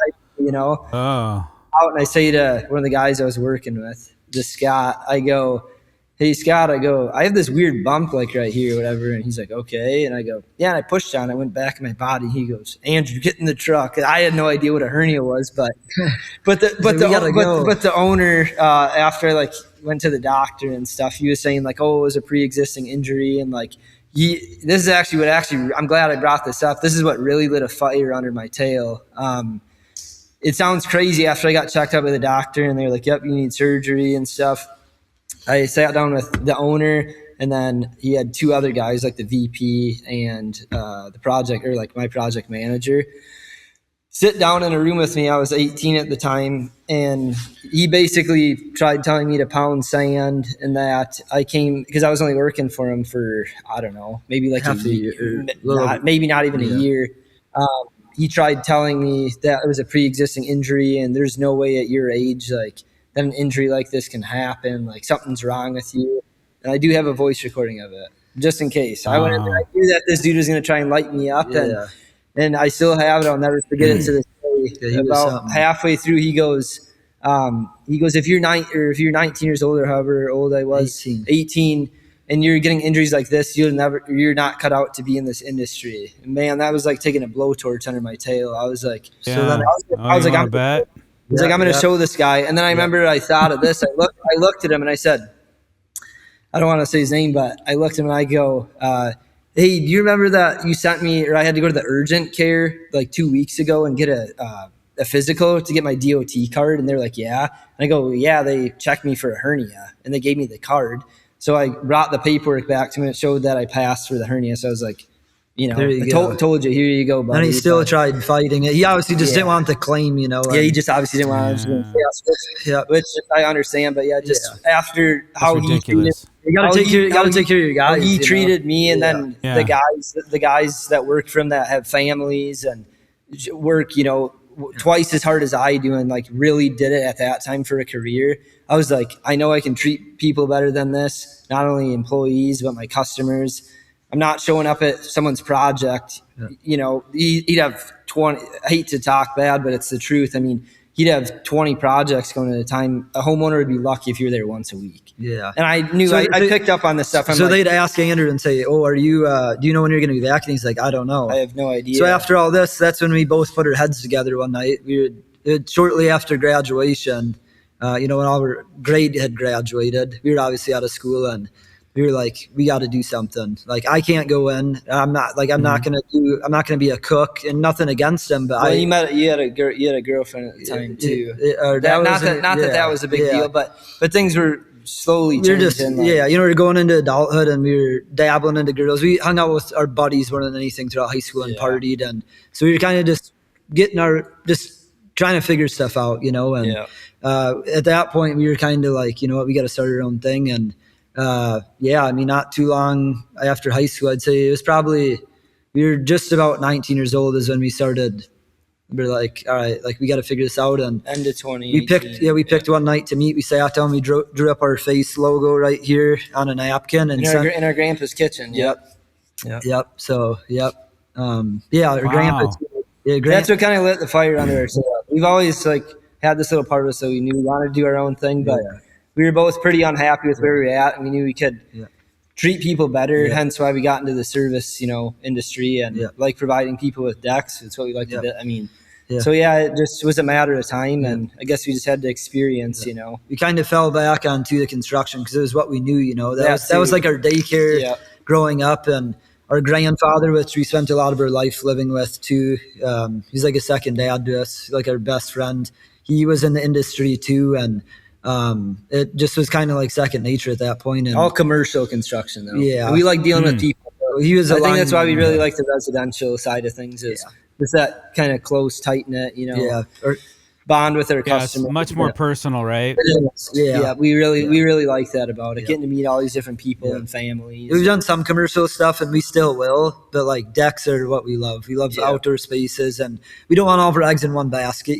Speaker 3: out. And I say to one of the guys I was working with, this Scott, I go, "Hey Scott," I go, "I have this weird bump like right here, or whatever." And he's like, "Okay." And I go, "Yeah." And I pushed on it, went back in my body. He goes, "Andrew, get in the truck." And I had no idea what a hernia was, but the owner, after I like went to the doctor and stuff, he was saying like, "Oh, it was a pre-existing injury," and like this is actually what I'm glad I brought this up. This is what really lit a fire under my tail. It sounds crazy. After I got checked out by the doctor, and they were like, "Yep, you need surgery and stuff." I sat down with the owner, and then he had two other guys, like the VP and the project, or like my project manager, sit down in a room with me. I was 18 at the time, and he basically tried telling me to pound sand, and that I came because I was only working for him for, I don't know, maybe like half a year, maybe not even a year. He tried telling me that it was a pre-existing injury, and there's no way at your age, like, that an injury like this can happen. Like, something's wrong with you. And I do have a voice recording of it, just in case. I went in there, I knew that this dude was going to try and light me up, and I still have it. I'll never forget it to this day. About halfway through, he goes, if you're 19 years old, or however old I was, 18, and you're getting injuries like this, you're not cut out to be in this industry. And man, that was like taking a blowtorch under my tail. I was like, I'm going to show this guy. And then I remember I thought of this. I looked at him and I said, I don't want to say his name, but I looked at him and I go, "Hey, do you remember that you sent me, or I had to go to the urgent care like 2 weeks ago and get a physical to get my DOT card?" And they're like, "Yeah." And I go, "Yeah, they checked me for a hernia and they gave me the card." So I brought the paperwork back to him, and it showed that I passed for the hernia. So I was like, told you, here you go, buddy.
Speaker 2: And he still tried fighting it. He obviously just didn't want the claim, he
Speaker 3: just obviously didn't want to, which I understand. But after how he treated, you got to take care of your guys. He treated me, and then the guys that work for him that have families and work, twice as hard as I do, and like really did it at that time for a career. I was like, I know I can treat people better than this, not only employees, but my customers. I'm not showing up at someone's project. He'd have 20, I hate to talk bad, but it's the truth. I mean, he'd have 20 projects going at a time. A homeowner would be lucky if you're there once a week. Yeah. And I knew, I picked up on this stuff.
Speaker 2: They'd ask Andrew and say, "Oh, are you, do you know when you're going to be back?" And he's like, "I don't know.
Speaker 3: I have no idea."
Speaker 2: So after all this, that's when we both put our heads together one night. Shortly after graduation, when our grade had graduated, we were obviously out of school, and we were like, we got to do something. Like, I can't go in. I'm not going to be a cook, and nothing against him. But
Speaker 3: you had a girlfriend at the time too. That was a big deal, but things were slowly changing.
Speaker 2: We were going into adulthood, and we were dabbling into girls. We hung out with our buddies more than anything throughout high school and partied. And so we were kind of just trying to figure stuff out, and at that point we were kind of like, we got to start our own thing. And not too long after high school, I'd say it was probably, we were just about 19 years old is when we started. We're like, all right, like, we got to figure this out. And
Speaker 3: end of 20.
Speaker 2: We picked one night to meet. We sat down, we drew up our face logo right here on a napkin, and
Speaker 3: in our grandpa's kitchen.
Speaker 2: Yep. So, our grandpa's.
Speaker 3: That's what kind of lit the fire under us. We've always had this little part of us, so we knew we wanted to do our own thing, but we were both pretty unhappy with where we were at, and we knew we could treat people better. Hence why we got into the service, industry, and like providing people with decks. It's what we like to do. I mean, so it just was a matter of time, and I guess we just had to experience.
Speaker 2: We kind of fell back onto the construction because it was what we knew. That was like our daycare growing up, and our grandfather, which we spent a lot of our life living with too. He's like a second dad to us, like our best friend. He was in the industry too, and it just was kind of like second nature at that point. And
Speaker 3: all commercial construction, though. Yeah, and we like dealing with people. I think that's why we really like the residential side of things. Is that kind of close, tight knit, or bond with our customers.
Speaker 1: It's much more personal, right?
Speaker 3: We really like that about it. Getting to meet all these different people and families.
Speaker 2: We've done some commercial stuff, and we still will, but like decks are what we love. We love outdoor spaces, and we don't want all of our eggs in one basket.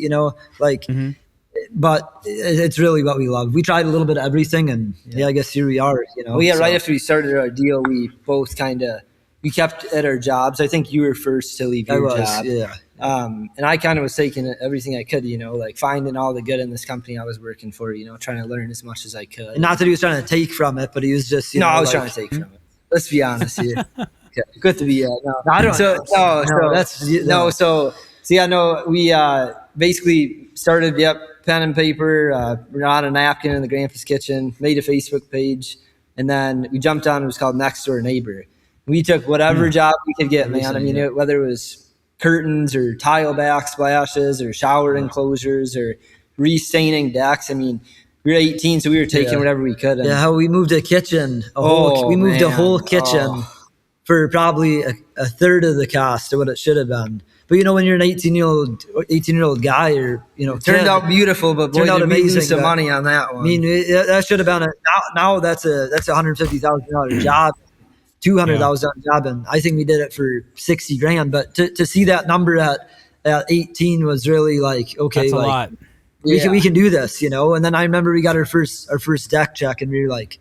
Speaker 2: but it's really what we love. We tried a little bit of everything, and I guess here we are.
Speaker 3: Well, right after we started our deal, we both we kept at our jobs. I think you were first to leave your job.
Speaker 2: Yeah.
Speaker 3: And I kind of was taking everything I could, like finding all the good in this company I was working for, trying to learn as much as I could.
Speaker 2: And not that he was trying to take from it, but he was just,
Speaker 3: I was trying to take from it. Let's be honest here. Okay. Good to be,
Speaker 2: I don't
Speaker 3: we basically started, pen and paper, we're on a napkin in the grandpa's kitchen, made a Facebook page, and then we jumped on, it was called Next Door Neighbor. We took whatever job we could get, man. I mean, whether it was curtains or tile backsplashes or shower enclosures or restaining decks. I mean, we were 18, so we were taking whatever we could.
Speaker 2: How we moved a kitchen. We moved a whole kitchen for probably a third of the cost of what it should have been. But when you're an 18-year-old guy, or
Speaker 3: turned out beautiful, but boy, did we lose some money on that one.
Speaker 2: I mean, that should have been now that's a $150,000 job. $200,000 job, and I think we did it for $60,000. But to see that number at 18 was really like, okay,
Speaker 1: that's a lot.
Speaker 2: We can do this, And then I remember we got our first deck check, and we were like,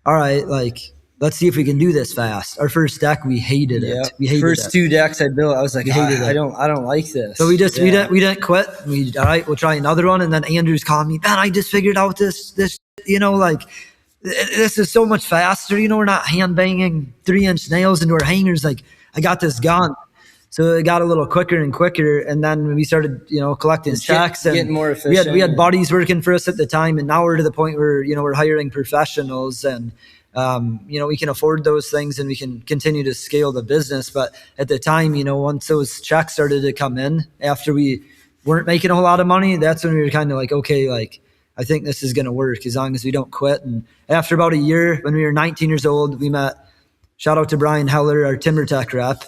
Speaker 2: all right, like let's see if we can do this fast. Our first deck, we hated it. We hated
Speaker 3: first
Speaker 2: it.
Speaker 3: 2 decks I built, I was like, I don't like this.
Speaker 2: So we didn't quit. All right, we'll try another one. And then Andrew's calling me, man, I just figured out this, this is so much faster. We're not hand banging 3-inch nails into our hangers. Like, I got this gun. So it got a little quicker and quicker. And then we started, collecting checks and
Speaker 3: getting more efficient.
Speaker 2: We had buddies working for us at the time. And now we're to the point where, we're hiring professionals, and, we can afford those things and we can continue to scale the business. But at the time, once those checks started to come in after we weren't making a whole lot of money, that's when we were kind of like, okay, like, I think this is going to work as long as we don't quit. And after about a year, when we were 19 years old, we met, shout out to Brian Heller, our Timber Tech rep.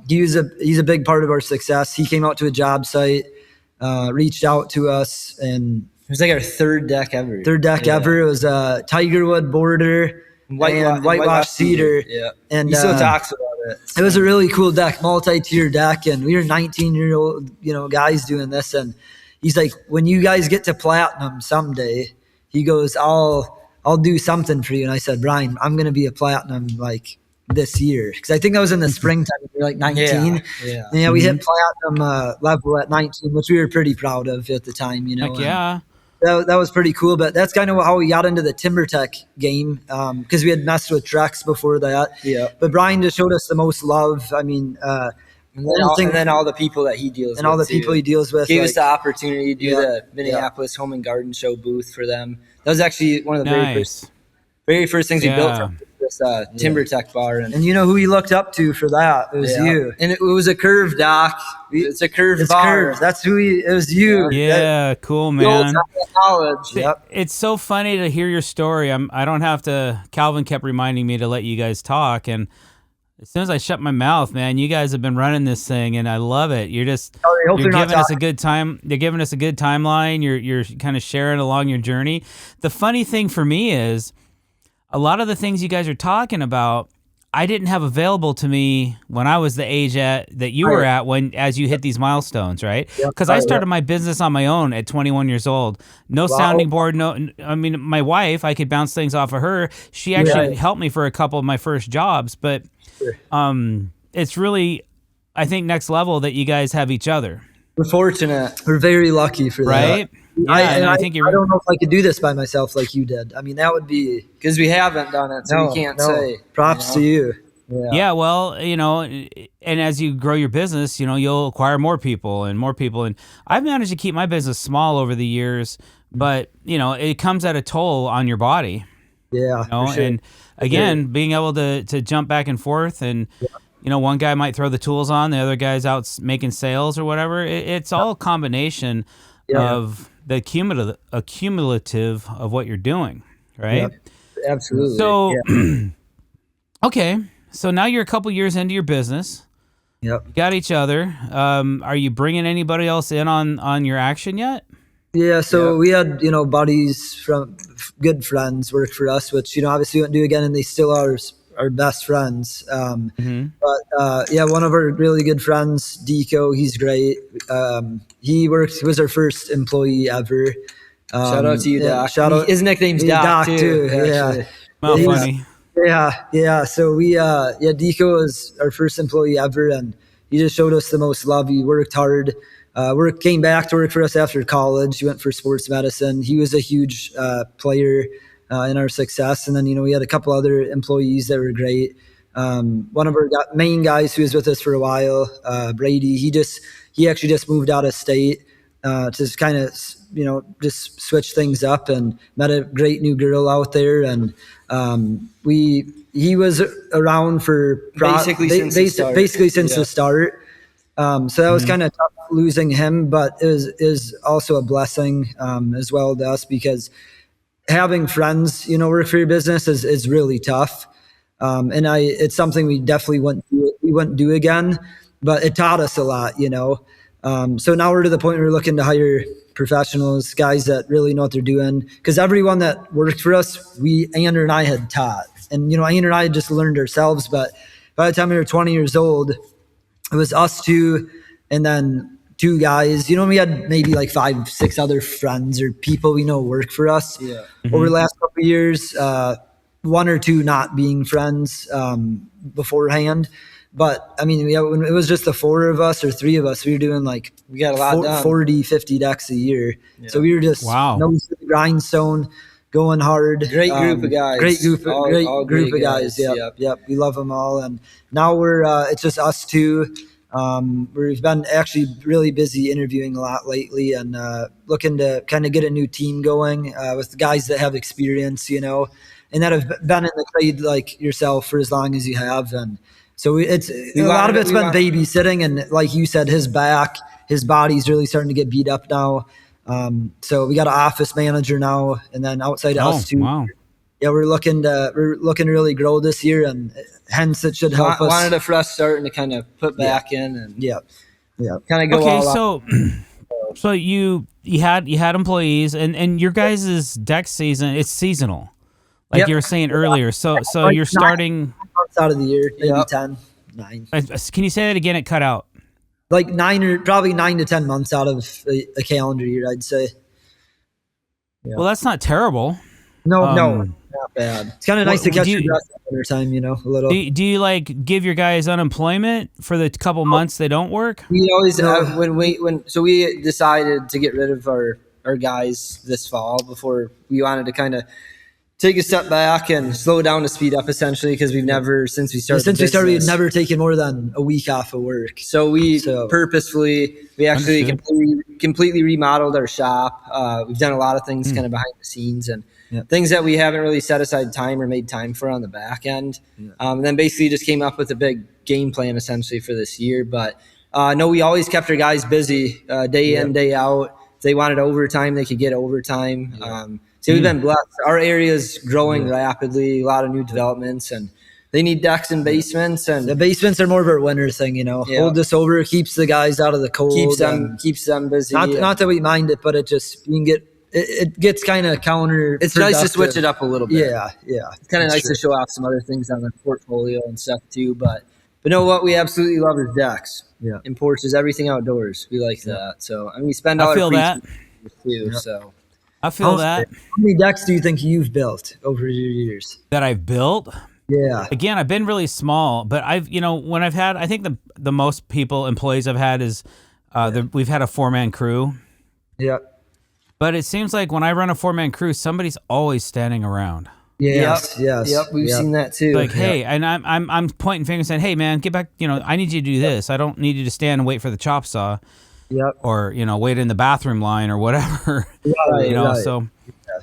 Speaker 2: He's a big part of our success. He came out to a job site, reached out to us, and
Speaker 3: it was like our third deck ever.
Speaker 2: It was a Tigerwood border and whitewash cedar.
Speaker 3: Yeah.
Speaker 2: And
Speaker 3: he still talks about it.
Speaker 2: It was a really cool deck, multi-tier deck. And we were 19-year-old, guys doing this. And he's like, when you guys get to platinum someday, he goes, I'll do something for you. And I said, Brian, I'm going to be a platinum like this year. Because I think that was in the springtime. We were like 19. Yeah. We hit platinum level at 19, which we were pretty proud of at the time,
Speaker 1: Heck yeah.
Speaker 2: That was pretty cool. But that's kind of how we got into the Timber Tech game, because we had messed with Trex before that.
Speaker 3: Yeah.
Speaker 2: But Brian just showed us the most love. I mean,
Speaker 3: and then all the people that he deals with.
Speaker 2: And all the people he deals with.
Speaker 3: Gave us the opportunity to do the Minneapolis Home and Garden Show booth for them. That was actually one of the very first things we built from this Timber Tech bar. And
Speaker 2: you know who he looked up to for that? It was you.
Speaker 3: And it was a curved dock. It's a curved bar.
Speaker 2: Curved. That's who it was you.
Speaker 1: Yeah, cool, man.
Speaker 3: College.
Speaker 2: Yep.
Speaker 1: It's so funny to hear your story. I don't have to, Calvin kept reminding me to let you guys talk, and as soon as I shut my mouth, man, you guys have been running this thing, and I love it. You're giving us a good time. They're giving us a good timeline. You're kind of sharing along your journey. The funny thing for me is a lot of the things you guys are talking about, I didn't have available to me when I was the age that you were at as you hit these milestones, right? Because I started my business on my own at 21 years old. No sounding board. My wife, I could bounce things off of her. She actually helped me for a couple of my first jobs, but it's really, I think, next level that you guys have each other.
Speaker 2: We're fortunate. We're very lucky for that.
Speaker 1: Right? Yeah, I think
Speaker 2: I don't know if I could do this by myself like you did. I mean, that would be...
Speaker 3: Because we haven't done it, so we can't say.
Speaker 2: Props to you.
Speaker 1: Yeah, well, and as you grow your business, you'll acquire more people. And I've managed to keep my business small over the years, but, it comes at a toll on your body.
Speaker 2: Yeah, for sure.
Speaker 1: And again, being able to jump back and forth and... one guy might throw the tools on, the other guy's out making sales or whatever. It's all a combination of the accumulative of what you're doing, right?
Speaker 2: Yep. Absolutely.
Speaker 1: So, okay. So now you're a couple years into your business.
Speaker 2: Yep.
Speaker 1: You got each other. Are you bringing anybody else in on your action yet?
Speaker 2: Yeah, so we had, buddies from good friends work for us, which, obviously we wouldn't do again, and they still are our best friends. But yeah, one of our really good friends, Deco, he's great. He was our first employee ever.
Speaker 3: Shout out to you, Doc.
Speaker 2: Shout out.
Speaker 3: His nickname's Doc too.
Speaker 2: Yeah.
Speaker 1: Oh, funny.
Speaker 2: Yeah. So Deco was our first employee ever, and he just showed us the most love. He worked hard. Came back to work for us after college. He went for sports medicine. He was a huge player in our success. And then, we had a couple other employees that were great. One of our main guys who was with us for a while, Brady, he actually just moved out of state to kind of, just switch things up, and met a great new girl out there. And he was around for
Speaker 3: basically since
Speaker 2: the start. So that was kind of tough losing him, but it is also a blessing as well to us, because having friends, work for your business is really tough. And it's something we definitely wouldn't do again, but it taught us a lot, So now we're to the point where we're looking to hire professionals, guys that really know what they're doing, because everyone that worked for us, Andrew and I had taught, and Andrew and I had just learned ourselves. But by the time we were 20 years old, it was us two, and then two guys. We had maybe like 5-6 other friends or people we know work for us.
Speaker 3: Yeah.
Speaker 2: Over the last couple of years, one or two not being friends beforehand. But I mean, when it was just the 4 of us or 3 of us, we were doing like
Speaker 3: we got a lot done.
Speaker 2: 40, 50 decks a year. Yeah. So we were just nose to the grindstone, going hard.
Speaker 3: Great group of guys.
Speaker 2: Great group of guys. Yep. We love them all. And now it's just us two. We've been actually really busy interviewing a lot lately, and looking to kind of get a new team going with guys that have experience, and that have been in the trade like yourself for as long as you have. And so a lot of it's been babysitting, and like you said, his body's really starting to get beat up now. So we got an office manager now, and then outside of us too.
Speaker 1: Wow.
Speaker 2: Yeah, we're looking to really grow this year, and hence it should help us.
Speaker 3: Wanted a fresh start and to kind of put back in, and kind of go all out.
Speaker 1: So you had employees, and your guys' deck season, it's seasonal, like you were saying earlier. So
Speaker 2: like
Speaker 1: you're starting
Speaker 2: 9 months out of the year, maybe 9.
Speaker 1: Can you say that again? It cut out.
Speaker 2: Like 9 to 10 months out of a calendar year, I'd say.
Speaker 1: Yeah. Well, that's not terrible.
Speaker 2: No, not bad. It's kind of nice to catch your breath in the winter time, a little.
Speaker 1: Do you like give your guys unemployment for the couple months they don't work?
Speaker 3: We always so we decided to get rid of our guys this fall before we wanted to kind of take a step back and slow down to speed up, essentially, because we've never we've
Speaker 2: never taken more than a week off of work.
Speaker 3: So we purposefully completely remodeled our shop. We've done a lot of things kind of behind the scenes, and things that we haven't really set aside time or made time for on the back end. And then basically just came up with a big game plan essentially for this year. But no, we always kept our guys busy day in, day out. If they wanted overtime, they could get overtime. So we've been blessed. Our area is growing rapidly, a lot of new developments, and they need decks and basements. And
Speaker 2: the basements are more of a winter thing, Hold this over, keeps the guys out of the cold.
Speaker 3: Keeps them busy.
Speaker 2: Not that we mind it, but it gets kind of counter.
Speaker 3: It's nice to switch it up a little bit.
Speaker 2: Yeah.
Speaker 3: It's kind of nice to show off some other things on the portfolio and stuff too. But know what we absolutely love is decks.
Speaker 2: Yeah.
Speaker 3: And porches, everything outdoors. We like that. So we spend all our free too.
Speaker 1: Yep.
Speaker 3: So
Speaker 1: I feel that.
Speaker 2: How many decks do you think you've built over your years?
Speaker 1: That I've built?
Speaker 2: Yeah.
Speaker 1: Again, I've been really small, but when I've had, I think the most employees I've had is we've had a 4-man crew.
Speaker 2: Yeah.
Speaker 1: But it seems like when I run a 4-man crew, somebody's always standing around.
Speaker 2: Yes.
Speaker 3: Yep, we've seen that too.
Speaker 1: Like, hey, and I'm pointing fingers saying, hey man, get back, I need you to do this. I don't need you to stand and wait for the chop saw.
Speaker 2: Yep.
Speaker 1: Or, wait in the bathroom line or whatever.
Speaker 2: Right.
Speaker 1: So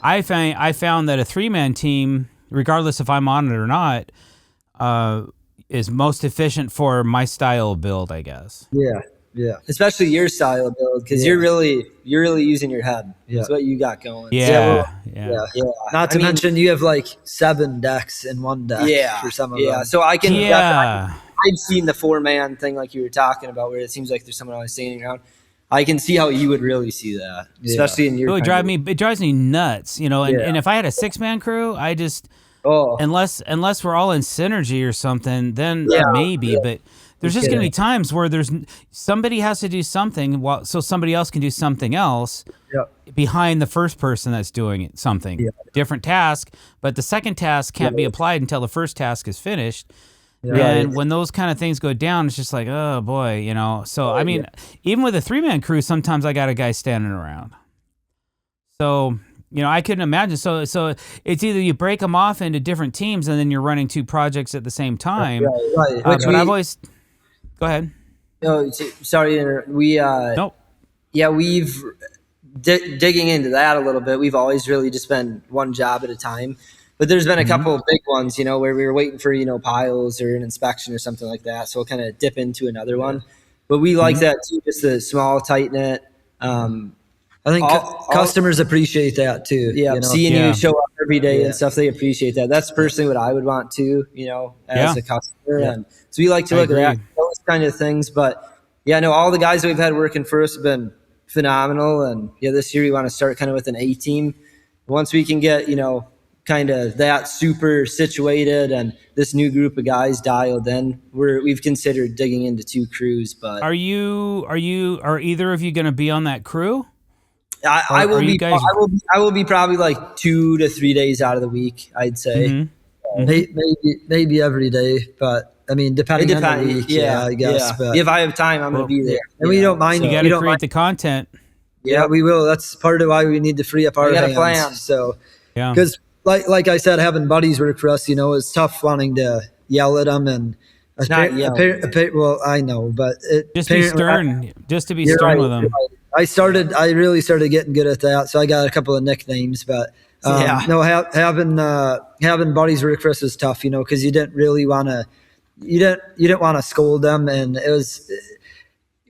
Speaker 1: I found that a 3-man team, regardless if I'm on it or not, is most efficient for my style of build, I guess.
Speaker 2: Yeah.
Speaker 3: Especially your style of build, because you're really using your head.
Speaker 2: Yeah.
Speaker 3: That's what you got going.
Speaker 1: Yeah.
Speaker 2: Not to mention you have like 7 decks in one deck for some of them.
Speaker 3: Yeah. So I can I've seen the 4-man thing like you were talking about, where it seems like there's someone always standing around. I can see how you would really see that, especially in your.
Speaker 1: It drives me nuts, and if I had a 6-man crew,
Speaker 3: Oh,
Speaker 1: unless we're all in synergy or something, then
Speaker 3: Yeah.
Speaker 1: maybe. But there's just going to be
Speaker 2: kidding.
Speaker 1: times where somebody has to do something so somebody else can do something else
Speaker 2: Yep.
Speaker 1: behind the first person that's doing it, something
Speaker 2: Yeah.
Speaker 1: different task. But the second task can't be applied until the first task is finished.
Speaker 2: Yeah.
Speaker 1: And when those kind of things go down, it's just like, oh boy, you know. So I mean, even with a 3-man crew, sometimes I got a guy standing around. So you know, I couldn't imagine. So it's either you break them off into different teams, and then you're running 2 projects at the same time.
Speaker 2: Right.
Speaker 1: But I've always go ahead.
Speaker 3: No, sorry. We
Speaker 1: Nope.
Speaker 3: yeah, we've digging into that a little bit. We've always really just been one job at a time, but there's been a couple of big ones, you know, where we were waiting for, you know, piles or an inspection or something like that. So we'll kind of dip into another one, but we like that too, just the small, tight knit.
Speaker 2: I think customers appreciate that too.
Speaker 3: Yeah,
Speaker 2: you know?
Speaker 3: seeing you show up every day
Speaker 2: Yeah.
Speaker 3: and stuff, they appreciate that. That's personally what I would want too, you know, as a customer. And so we like to
Speaker 1: I
Speaker 3: look at that,
Speaker 1: agree.
Speaker 3: those kind of things. But yeah, no, all the guys that we've had working for us have been phenomenal. And yeah, this year we want to start kind of with an A team. Once we can get, you know, kind of that super situated and this new group of guys dialed in, we've considered digging into 2 crews. But
Speaker 1: Are either of you going to be on that crew?
Speaker 3: I will
Speaker 1: are you
Speaker 3: be.
Speaker 1: guys-
Speaker 3: I will be probably like 2 to 3 days out of the week, I'd say.
Speaker 2: Maybe every day, but I mean, depending on the week, I guess.
Speaker 3: Yeah.
Speaker 2: But
Speaker 3: If I have time, I'm going to be there.
Speaker 2: and we don't mind.
Speaker 1: You got to create the content.
Speaker 2: Yeah, we will. That's part of why we need to free up our
Speaker 3: got a
Speaker 2: hands.
Speaker 3: plan.
Speaker 2: So,
Speaker 1: Yeah.
Speaker 2: because like I said, having buddies work for us, you know, it's tough wanting to yell at them and.
Speaker 3: not yell.
Speaker 2: Well, I know, but
Speaker 1: Just be stern. Just to be
Speaker 2: You're
Speaker 1: stern
Speaker 2: right,
Speaker 1: with them.
Speaker 2: you're right. I really started getting good at that. So I got a couple of nicknames, but no, having buddies work for us is tough, you know, because you didn't really want to, you didn't want to scold them, and it was.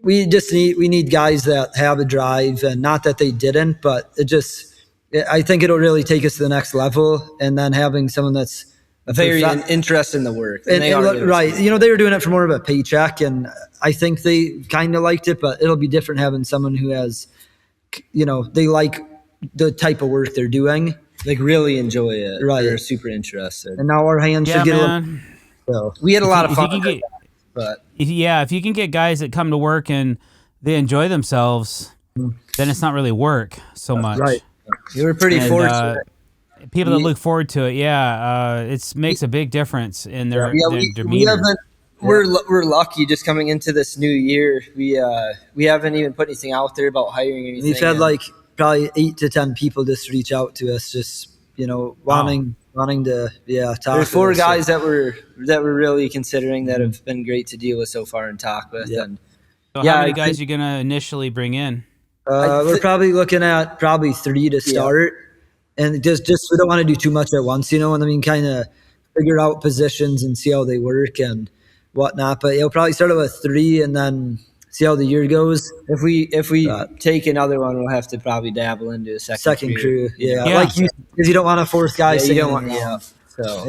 Speaker 2: We need guys that have a drive, and not that they didn't, but I think it'll really take us to the next level, and then having someone that's
Speaker 3: Very interested in the work. And they are
Speaker 2: right. You know, they were doing it for more of a paycheck, and I think they kind of liked it, but it'll be different having someone who has, you know, they like the type of work they're doing.
Speaker 3: like really enjoy it.
Speaker 2: Right.
Speaker 3: They're super interested.
Speaker 2: And now our hands
Speaker 1: Yeah,
Speaker 2: should get
Speaker 1: man.
Speaker 2: a little. So
Speaker 3: We had a lot of
Speaker 1: If you
Speaker 3: fun.
Speaker 1: can get-
Speaker 3: But
Speaker 1: if you can get guys that come to work and they enjoy themselves, then it's not really work so much.
Speaker 2: right.
Speaker 3: we were pretty
Speaker 1: And,
Speaker 3: fortunate.
Speaker 1: people that look forward to it, it makes a big difference in their,
Speaker 3: Yeah,
Speaker 1: their
Speaker 3: we
Speaker 1: demeanor.
Speaker 3: haven't. We're lucky just coming into this new year. We haven't even put anything out there about hiring anything.
Speaker 2: We've had
Speaker 3: and-
Speaker 2: like probably 8 to 10 people just reach out to us, just, you know, wanting to talk.
Speaker 3: There's 4
Speaker 2: to us.
Speaker 3: guys that we're really considering that have been great to deal with so far and talk with.
Speaker 2: Yeah.
Speaker 3: And
Speaker 1: So
Speaker 3: yeah,
Speaker 1: how many
Speaker 3: I
Speaker 1: guys are you gonna initially bring in?
Speaker 2: We're probably looking at 3 to start, and just we don't want to do too much at once, you know. And I mean, kind of figure out positions and see how they work and whatnot. But you'll probably start with 3 and then see how the year goes.
Speaker 3: if we take another one, we'll have to probably dabble into a second
Speaker 2: Crew,
Speaker 1: Yeah.
Speaker 2: like you, because you don't want a 4th guy.
Speaker 3: Yeah, you
Speaker 2: sitting
Speaker 3: don't want.
Speaker 2: around.
Speaker 3: So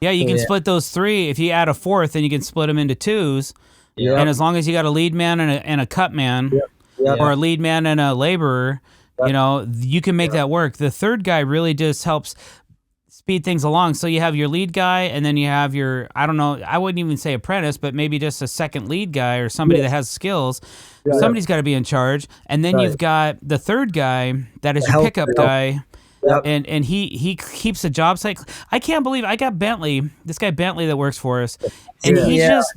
Speaker 1: Yeah, you can
Speaker 3: yeah.
Speaker 1: split those 3. If you add a 4th, then you can split them into 2s.
Speaker 2: Yeah.
Speaker 1: And as long as you got a lead man and a cut man,
Speaker 2: Yep.
Speaker 1: or a lead man and a laborer, you know, you can make that work. The 3rd guy really just helps speed things along. So you have your lead guy, and then you have your, I don't know, I wouldn't even say apprentice, but maybe just a second lead guy or somebody that has skills. Somebody's got to be in charge. And then you've got the 3rd guy that is your pickup guy.
Speaker 2: Yep.
Speaker 1: And he keeps the job site. I can't believe I got this guy Bentley that works for us, and he's just,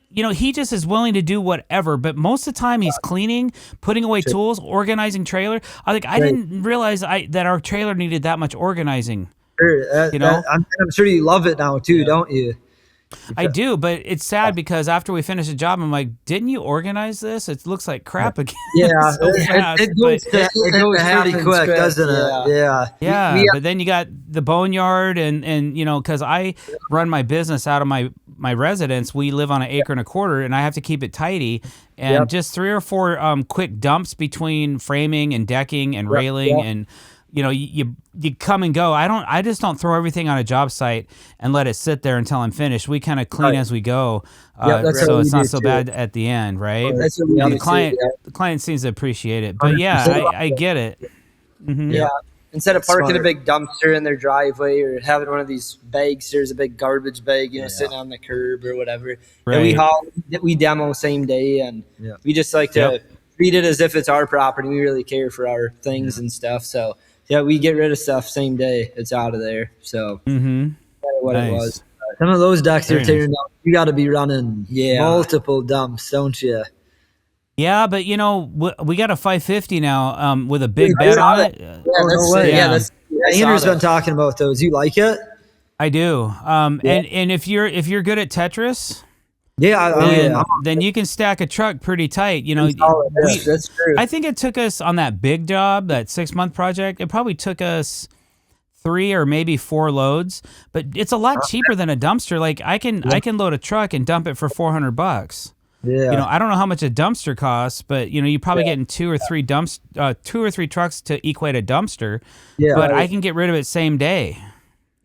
Speaker 1: you know, he just is willing to do whatever. But most of the time he's cleaning, putting away tools, organizing trailer. I didn't realize that our trailer needed that much organizing.
Speaker 2: Sure.
Speaker 1: You know?
Speaker 2: I'm sure you love it now too, don't you?
Speaker 1: I do, but it's sad because after we finish the job, I'm like, didn't you organize this? It looks like crap again.
Speaker 2: Yeah,
Speaker 1: So fast,
Speaker 2: it goes pretty quick, doesn't it?
Speaker 1: Yeah, but then you got the boneyard and you know, because I run my business out of my residence. We live on an acre and a quarter, and I have to keep it tidy. And just 3 or 4 quick dumps between framing and decking and railing and. You know, you come and go. I just don't throw everything on a job site and let it sit there until I'm finished. We kind of clean as we go,
Speaker 2: that's
Speaker 1: so
Speaker 2: what
Speaker 1: it's
Speaker 2: we
Speaker 1: not
Speaker 2: do
Speaker 1: so
Speaker 2: too.
Speaker 1: bad at the end, right?
Speaker 3: That's what we do
Speaker 1: the
Speaker 3: too,
Speaker 1: client seems to appreciate it, but yeah, I get it.
Speaker 3: Yeah. instead of parking
Speaker 2: smart.
Speaker 3: a big dumpster in their driveway or having one of these bags, there's a big garbage bag, sitting on the curb or whatever.
Speaker 1: Right.
Speaker 3: And we demo same day, and we just like to
Speaker 1: Yep.
Speaker 3: treat it as if it's our property. We really care for our things and stuff. So we get rid of stuff same day it's out of there. So what
Speaker 1: Nice.
Speaker 3: it was.
Speaker 2: Some of those decks
Speaker 1: Very
Speaker 2: you're tearing down, you got to be running
Speaker 3: Yeah.
Speaker 2: multiple dumps, don't you?
Speaker 1: Yeah, but we got a 550 now with a big bed on it.
Speaker 2: No way. Andrew's been talking about those. You like it?
Speaker 1: I do. And if you're good at Tetris, then you can stack a truck pretty tight.
Speaker 3: That's true.
Speaker 1: I think it took us on that big job, that 6-month project. It probably took us 3 or maybe 4 loads, but it's a lot cheaper than a dumpster. Like I can load a truck and dump it for $400.
Speaker 2: Yeah.
Speaker 1: I don't know how much a dumpster costs, but you're probably getting 2 or 3 trucks to equate a dumpster.
Speaker 2: Yeah.
Speaker 1: But I can get rid of it same day.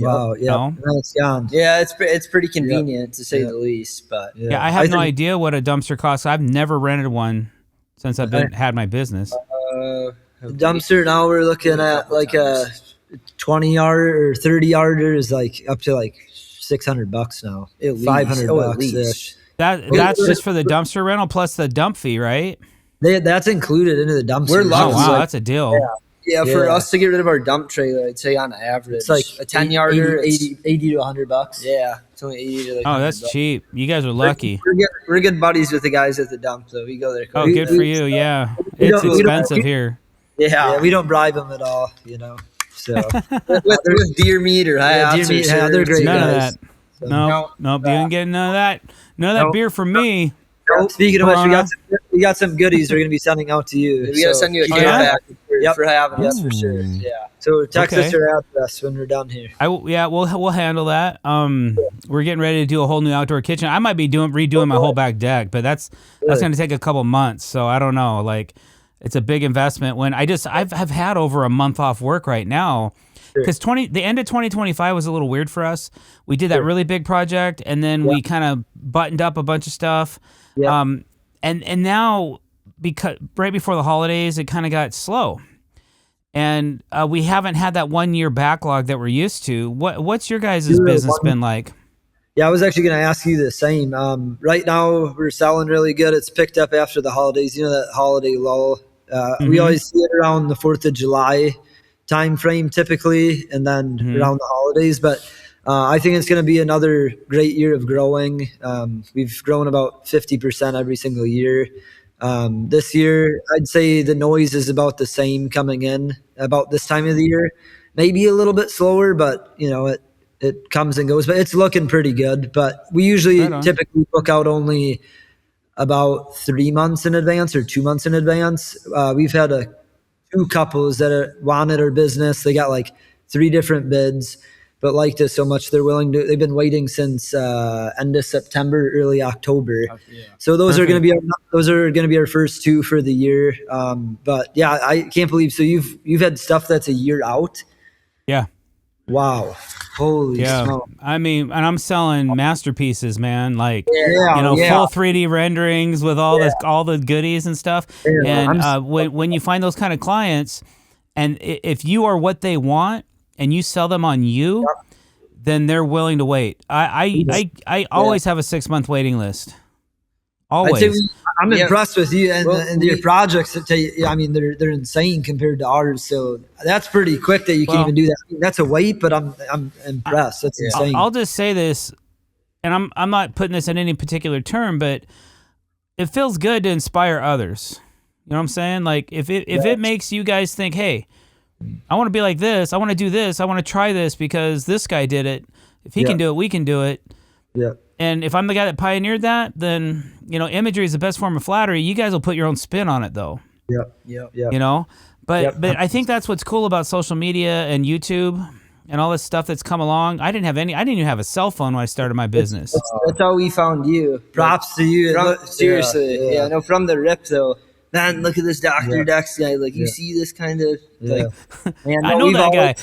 Speaker 2: Wow. Yeah. That's gone.
Speaker 3: Yeah, it's pretty convenient to say the least. But
Speaker 1: Yeah, I have no idea what a dumpster costs. I've never rented one since I've had my business.
Speaker 2: The dumpster now we're looking at like a 20-yard or 30-yarder is like up to like $600 now.
Speaker 3: At least.
Speaker 2: $500 ish.
Speaker 1: That's just for the dumpster rental plus the dump fee, right?
Speaker 2: That's included into the dumpster.
Speaker 3: We're
Speaker 1: Oh
Speaker 3: lucky.
Speaker 1: wow, that's a deal.
Speaker 3: Yeah, for us to get rid of our dump trailer, I'd say on average,
Speaker 2: It's like
Speaker 3: a 10-yarder,
Speaker 2: 80 to $100.
Speaker 3: Yeah, it's only 80 to like.
Speaker 1: Oh, that's
Speaker 3: $100.
Speaker 1: cheap. You guys are lucky.
Speaker 3: We're good buddies with the guys at the dump, though. We go there.
Speaker 1: Oh, good for you. Yeah, it's expensive here.
Speaker 3: Yeah,
Speaker 2: we don't bribe them at all. So
Speaker 3: with deer meat or
Speaker 2: deer meat, they're great
Speaker 1: None
Speaker 2: guys.
Speaker 1: of that. Nope. You didn't get none of that. None of that beer from me.
Speaker 2: Speaking of which,
Speaker 1: Corona.
Speaker 2: we got some goodies we're going to be sending out to you.
Speaker 3: We gotta send you a
Speaker 2: keep
Speaker 3: care
Speaker 2: an eye
Speaker 3: package
Speaker 2: Yep.
Speaker 3: for having us
Speaker 2: Yes,
Speaker 3: for sure. Yeah.
Speaker 2: So text
Speaker 1: Okay.
Speaker 2: us your address when we're done here.
Speaker 1: We'll handle that. We're getting ready to do a whole new outdoor kitchen. I might be redoing my whole back deck, but that's going to take a couple months. So I don't know. Like, it's a big investment. When I've had over a month off work right now. Because the end of 2025 was a little weird for us. We did that really big project, and then we kind of buttoned up a bunch of stuff.
Speaker 2: Yeah.
Speaker 1: And now, because right before the holidays, it kind of got slow. And we haven't had that 1-year backlog that we're used to. What's your guys' business been like?
Speaker 2: Yeah, I was actually going to ask you the same. Right now, we're selling really good. It's picked up after the holidays. That holiday lull. We always see it around the 4th of July time frame typically, and then around the holidays. But I think it's going to be another great year of growing. We've grown about 50% every single year. This year, I'd say the noise is about the same coming in about this time of the year. Maybe a little bit slower, but it comes and goes. But it's looking pretty good. But we usually typically book out only about 3 months in advance or 2 months in advance. We've had 2 couples that wanted our business. They got like 3 different bids, but liked us so much they've been waiting since end of September, early October. So those are going to be our first 2 for the year. But yeah, I can't believe. So you've had stuff that's a year out.
Speaker 1: Yeah.
Speaker 2: Wow. Holy smoke.
Speaker 1: I mean, and I'm selling masterpieces, man. Like,
Speaker 2: full
Speaker 1: full 3D renderings with all the goodies and stuff.
Speaker 2: Yeah.
Speaker 1: And when you find those kind of clients, and if you are what they want and you sell them on you, then they're willing to wait. I always have a 6-month waiting list. Always.
Speaker 2: I'm impressed with you and your projects. I mean, they're insane compared to ours. So that's pretty quick that you can even do that. I mean, that's a wait, but I'm impressed. That's insane.
Speaker 1: I'll just say this, and I'm not putting this in any particular term, but it feels good to inspire others. You know what I'm saying? Like if it makes you guys think, hey, I want to be like this. I want to do this. I want to try this because this guy did it. If he can do it, we can do it.
Speaker 2: Yeah.
Speaker 1: And if I'm the guy that pioneered that, then, imagery is the best form of flattery. You guys will put your own spin on it, though.
Speaker 2: Yeah.
Speaker 1: But I think that's what's cool about social media and YouTube and all this stuff that's come along. I didn't even have a cell phone when I started my business.
Speaker 3: That's how we found you.
Speaker 2: Props to you.
Speaker 3: Seriously. Yeah. No, from the rip, though. Man, look at this Dr. Dex guy. Like, you see this kind of, like, man,
Speaker 1: I know that guy.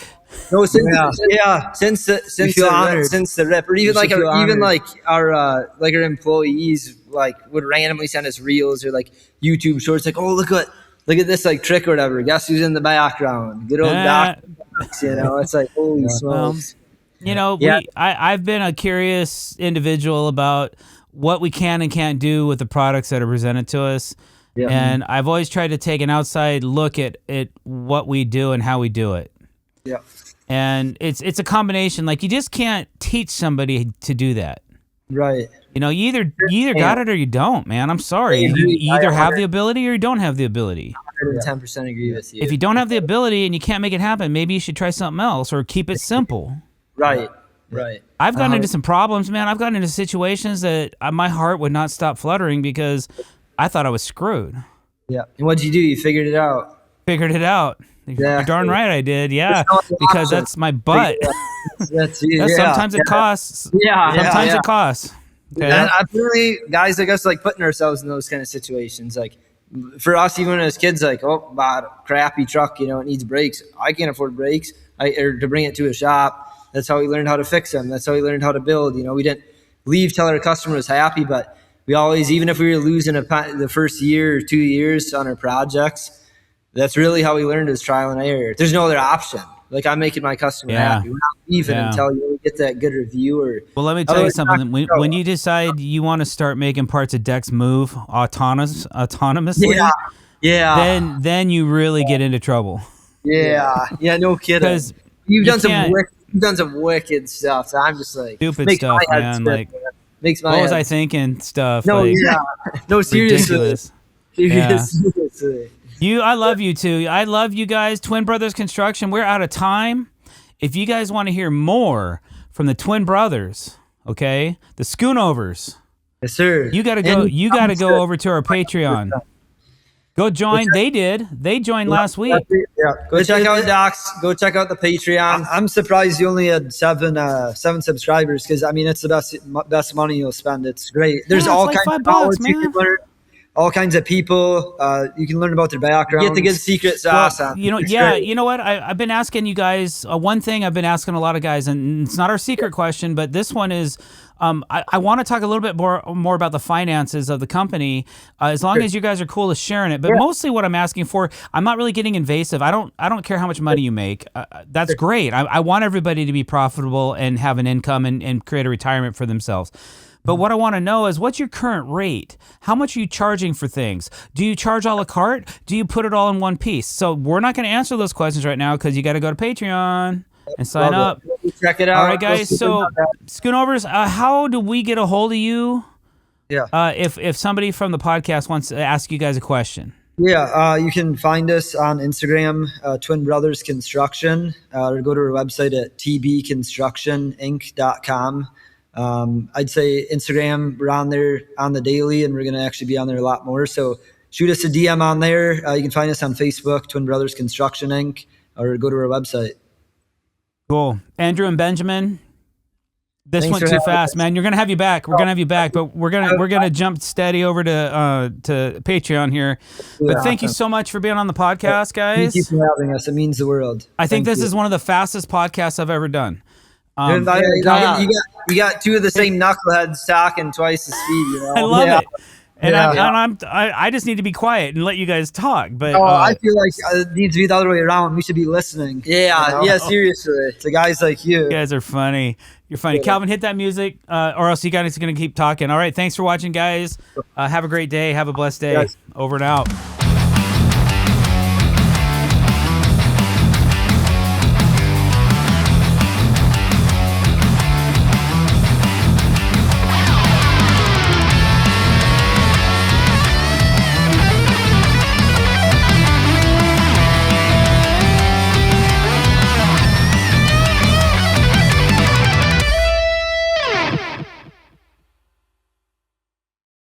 Speaker 3: No, since the rip, or even our employees would randomly send us reels or like YouTube shorts, like, oh look at this like trick or whatever. Guess who's in the background? Good old Doc. You know, it's like, holy smokes.
Speaker 1: You know, I've been a curious individual about what we can and can't do with the products that are presented to us. Yeah. And I've always tried to take an outside look at what we do and how we do it.
Speaker 3: Yeah.
Speaker 1: And it's a combination. Like, you just can't teach somebody to do that.
Speaker 3: Right.
Speaker 1: You know, you either got it or you don't, man. I'm sorry. You either have the ability or you don't have the ability.
Speaker 3: 110% agree with you.
Speaker 1: If you don't have the ability and you can't make it happen, maybe you should try something else or keep it simple.
Speaker 3: Right.
Speaker 1: I've gotten into some problems, man. I've gotten into situations that my heart would not stop fluttering because I thought I was screwed.
Speaker 3: Yeah. And what'd you do? You figured it out.
Speaker 1: You're darn right I did. Yeah. Because that's my butt.
Speaker 3: That's you.
Speaker 1: Sometimes it costs.
Speaker 3: Yeah.
Speaker 1: Sometimes it costs. Okay.
Speaker 3: And apparently, guys like us, like putting ourselves in those kind of situations. Like, for us, even as kids, like, oh, bought a crappy truck, you know, it needs brakes. I can't afford brakes. Or to bring it to a shop. That's how we learned how to fix them. That's how we learned how to build. You know, we didn't leave till our customer was happy, but we always, even if we were losing the first year or 2 years on our projects, that's really how we learned, is trial and error. There's no other option. Like, I'm making my customer happy. We're not leaving until you get that good review.
Speaker 1: Well, let me tell you something. When you decide you want to start making parts of decks move autonomously, then you really get into trouble.
Speaker 3: Yeah, no kidding. Because you've done some wicked stuff. So I'm just like,
Speaker 1: stupid stuff, man. Like,
Speaker 3: makes my
Speaker 1: what was I thinking? Stuff.
Speaker 3: No,
Speaker 1: like,
Speaker 3: no, seriously.
Speaker 1: Seriously. I love you too. I love you guys. Twin Brothers Construction. We're out of time. If you guys want to hear more from the Twin Brothers, okay, the Schoonovers,
Speaker 3: yes, sir.
Speaker 1: You gotta go. You gotta go over to our Patreon. Go join. They did. They joined last week.
Speaker 3: Yeah. Go check out Docs. Go check out the Patreon.
Speaker 2: I'm surprised you only had seven subscribers, because I mean, it's the best money you'll spend. It's great. There's all
Speaker 1: like
Speaker 2: kinds of knowledge you can learn. All kinds of people. You can learn about their background.
Speaker 3: Get the good secret sauce.
Speaker 1: You know what? I've been asking you guys one thing. I've been asking a lot of guys, and it's not our secret question, but this one is. I want to talk a little bit more about the finances of the company, as long as you guys are cool with sharing it. But mostly, what I'm asking for, I'm not really getting invasive. I don't care how much money you make. That's great. I want everybody to be profitable and have an income and create a retirement for themselves. But what I want to know is, what's your current rate? How much are you charging for things? Do you charge a la carte? Do you put it all in one piece? So we're not going to answer those questions right now, because you got to go to Patreon and sign up.
Speaker 3: Check it out.
Speaker 1: All right, guys. So, Schoonovers, how do we get a hold of you?
Speaker 2: Yeah.
Speaker 1: If somebody from the podcast wants to ask you guys a question.
Speaker 2: Yeah, you can find us on Instagram, Twin Brothers Construction, or go to our website at tbconstructioninc.com. I'd say Instagram, we're on there on the daily, and we're going to actually be on there a lot more. So shoot us a DM on there. You can find us on Facebook, Twin Brothers Construction Inc., or go to our website.
Speaker 1: Cool. Andrew and Benjamin, this went too fast, man. You're gonna have you back. We're gonna have you back, but we're gonna jump steady over to Patreon here. But thank you so much for being on the podcast, guys.
Speaker 2: Thank you for having us. It means the world.
Speaker 1: I think this is one of the fastest podcasts I've ever done.
Speaker 3: You got two of the same knuckleheads talking twice the speed. You know?
Speaker 1: I love it. And I just need to be quiet and let you guys talk. But
Speaker 2: I feel like it needs to be the other way around. We should be listening.
Speaker 3: Yeah, you know? Seriously.
Speaker 2: To guys like you.
Speaker 1: You guys are funny. You're funny. Yeah. Calvin, hit that music, or else you guys are going to keep talking. All right, thanks for watching, guys. Have a great day. Have a blessed day. Yes. Over and out.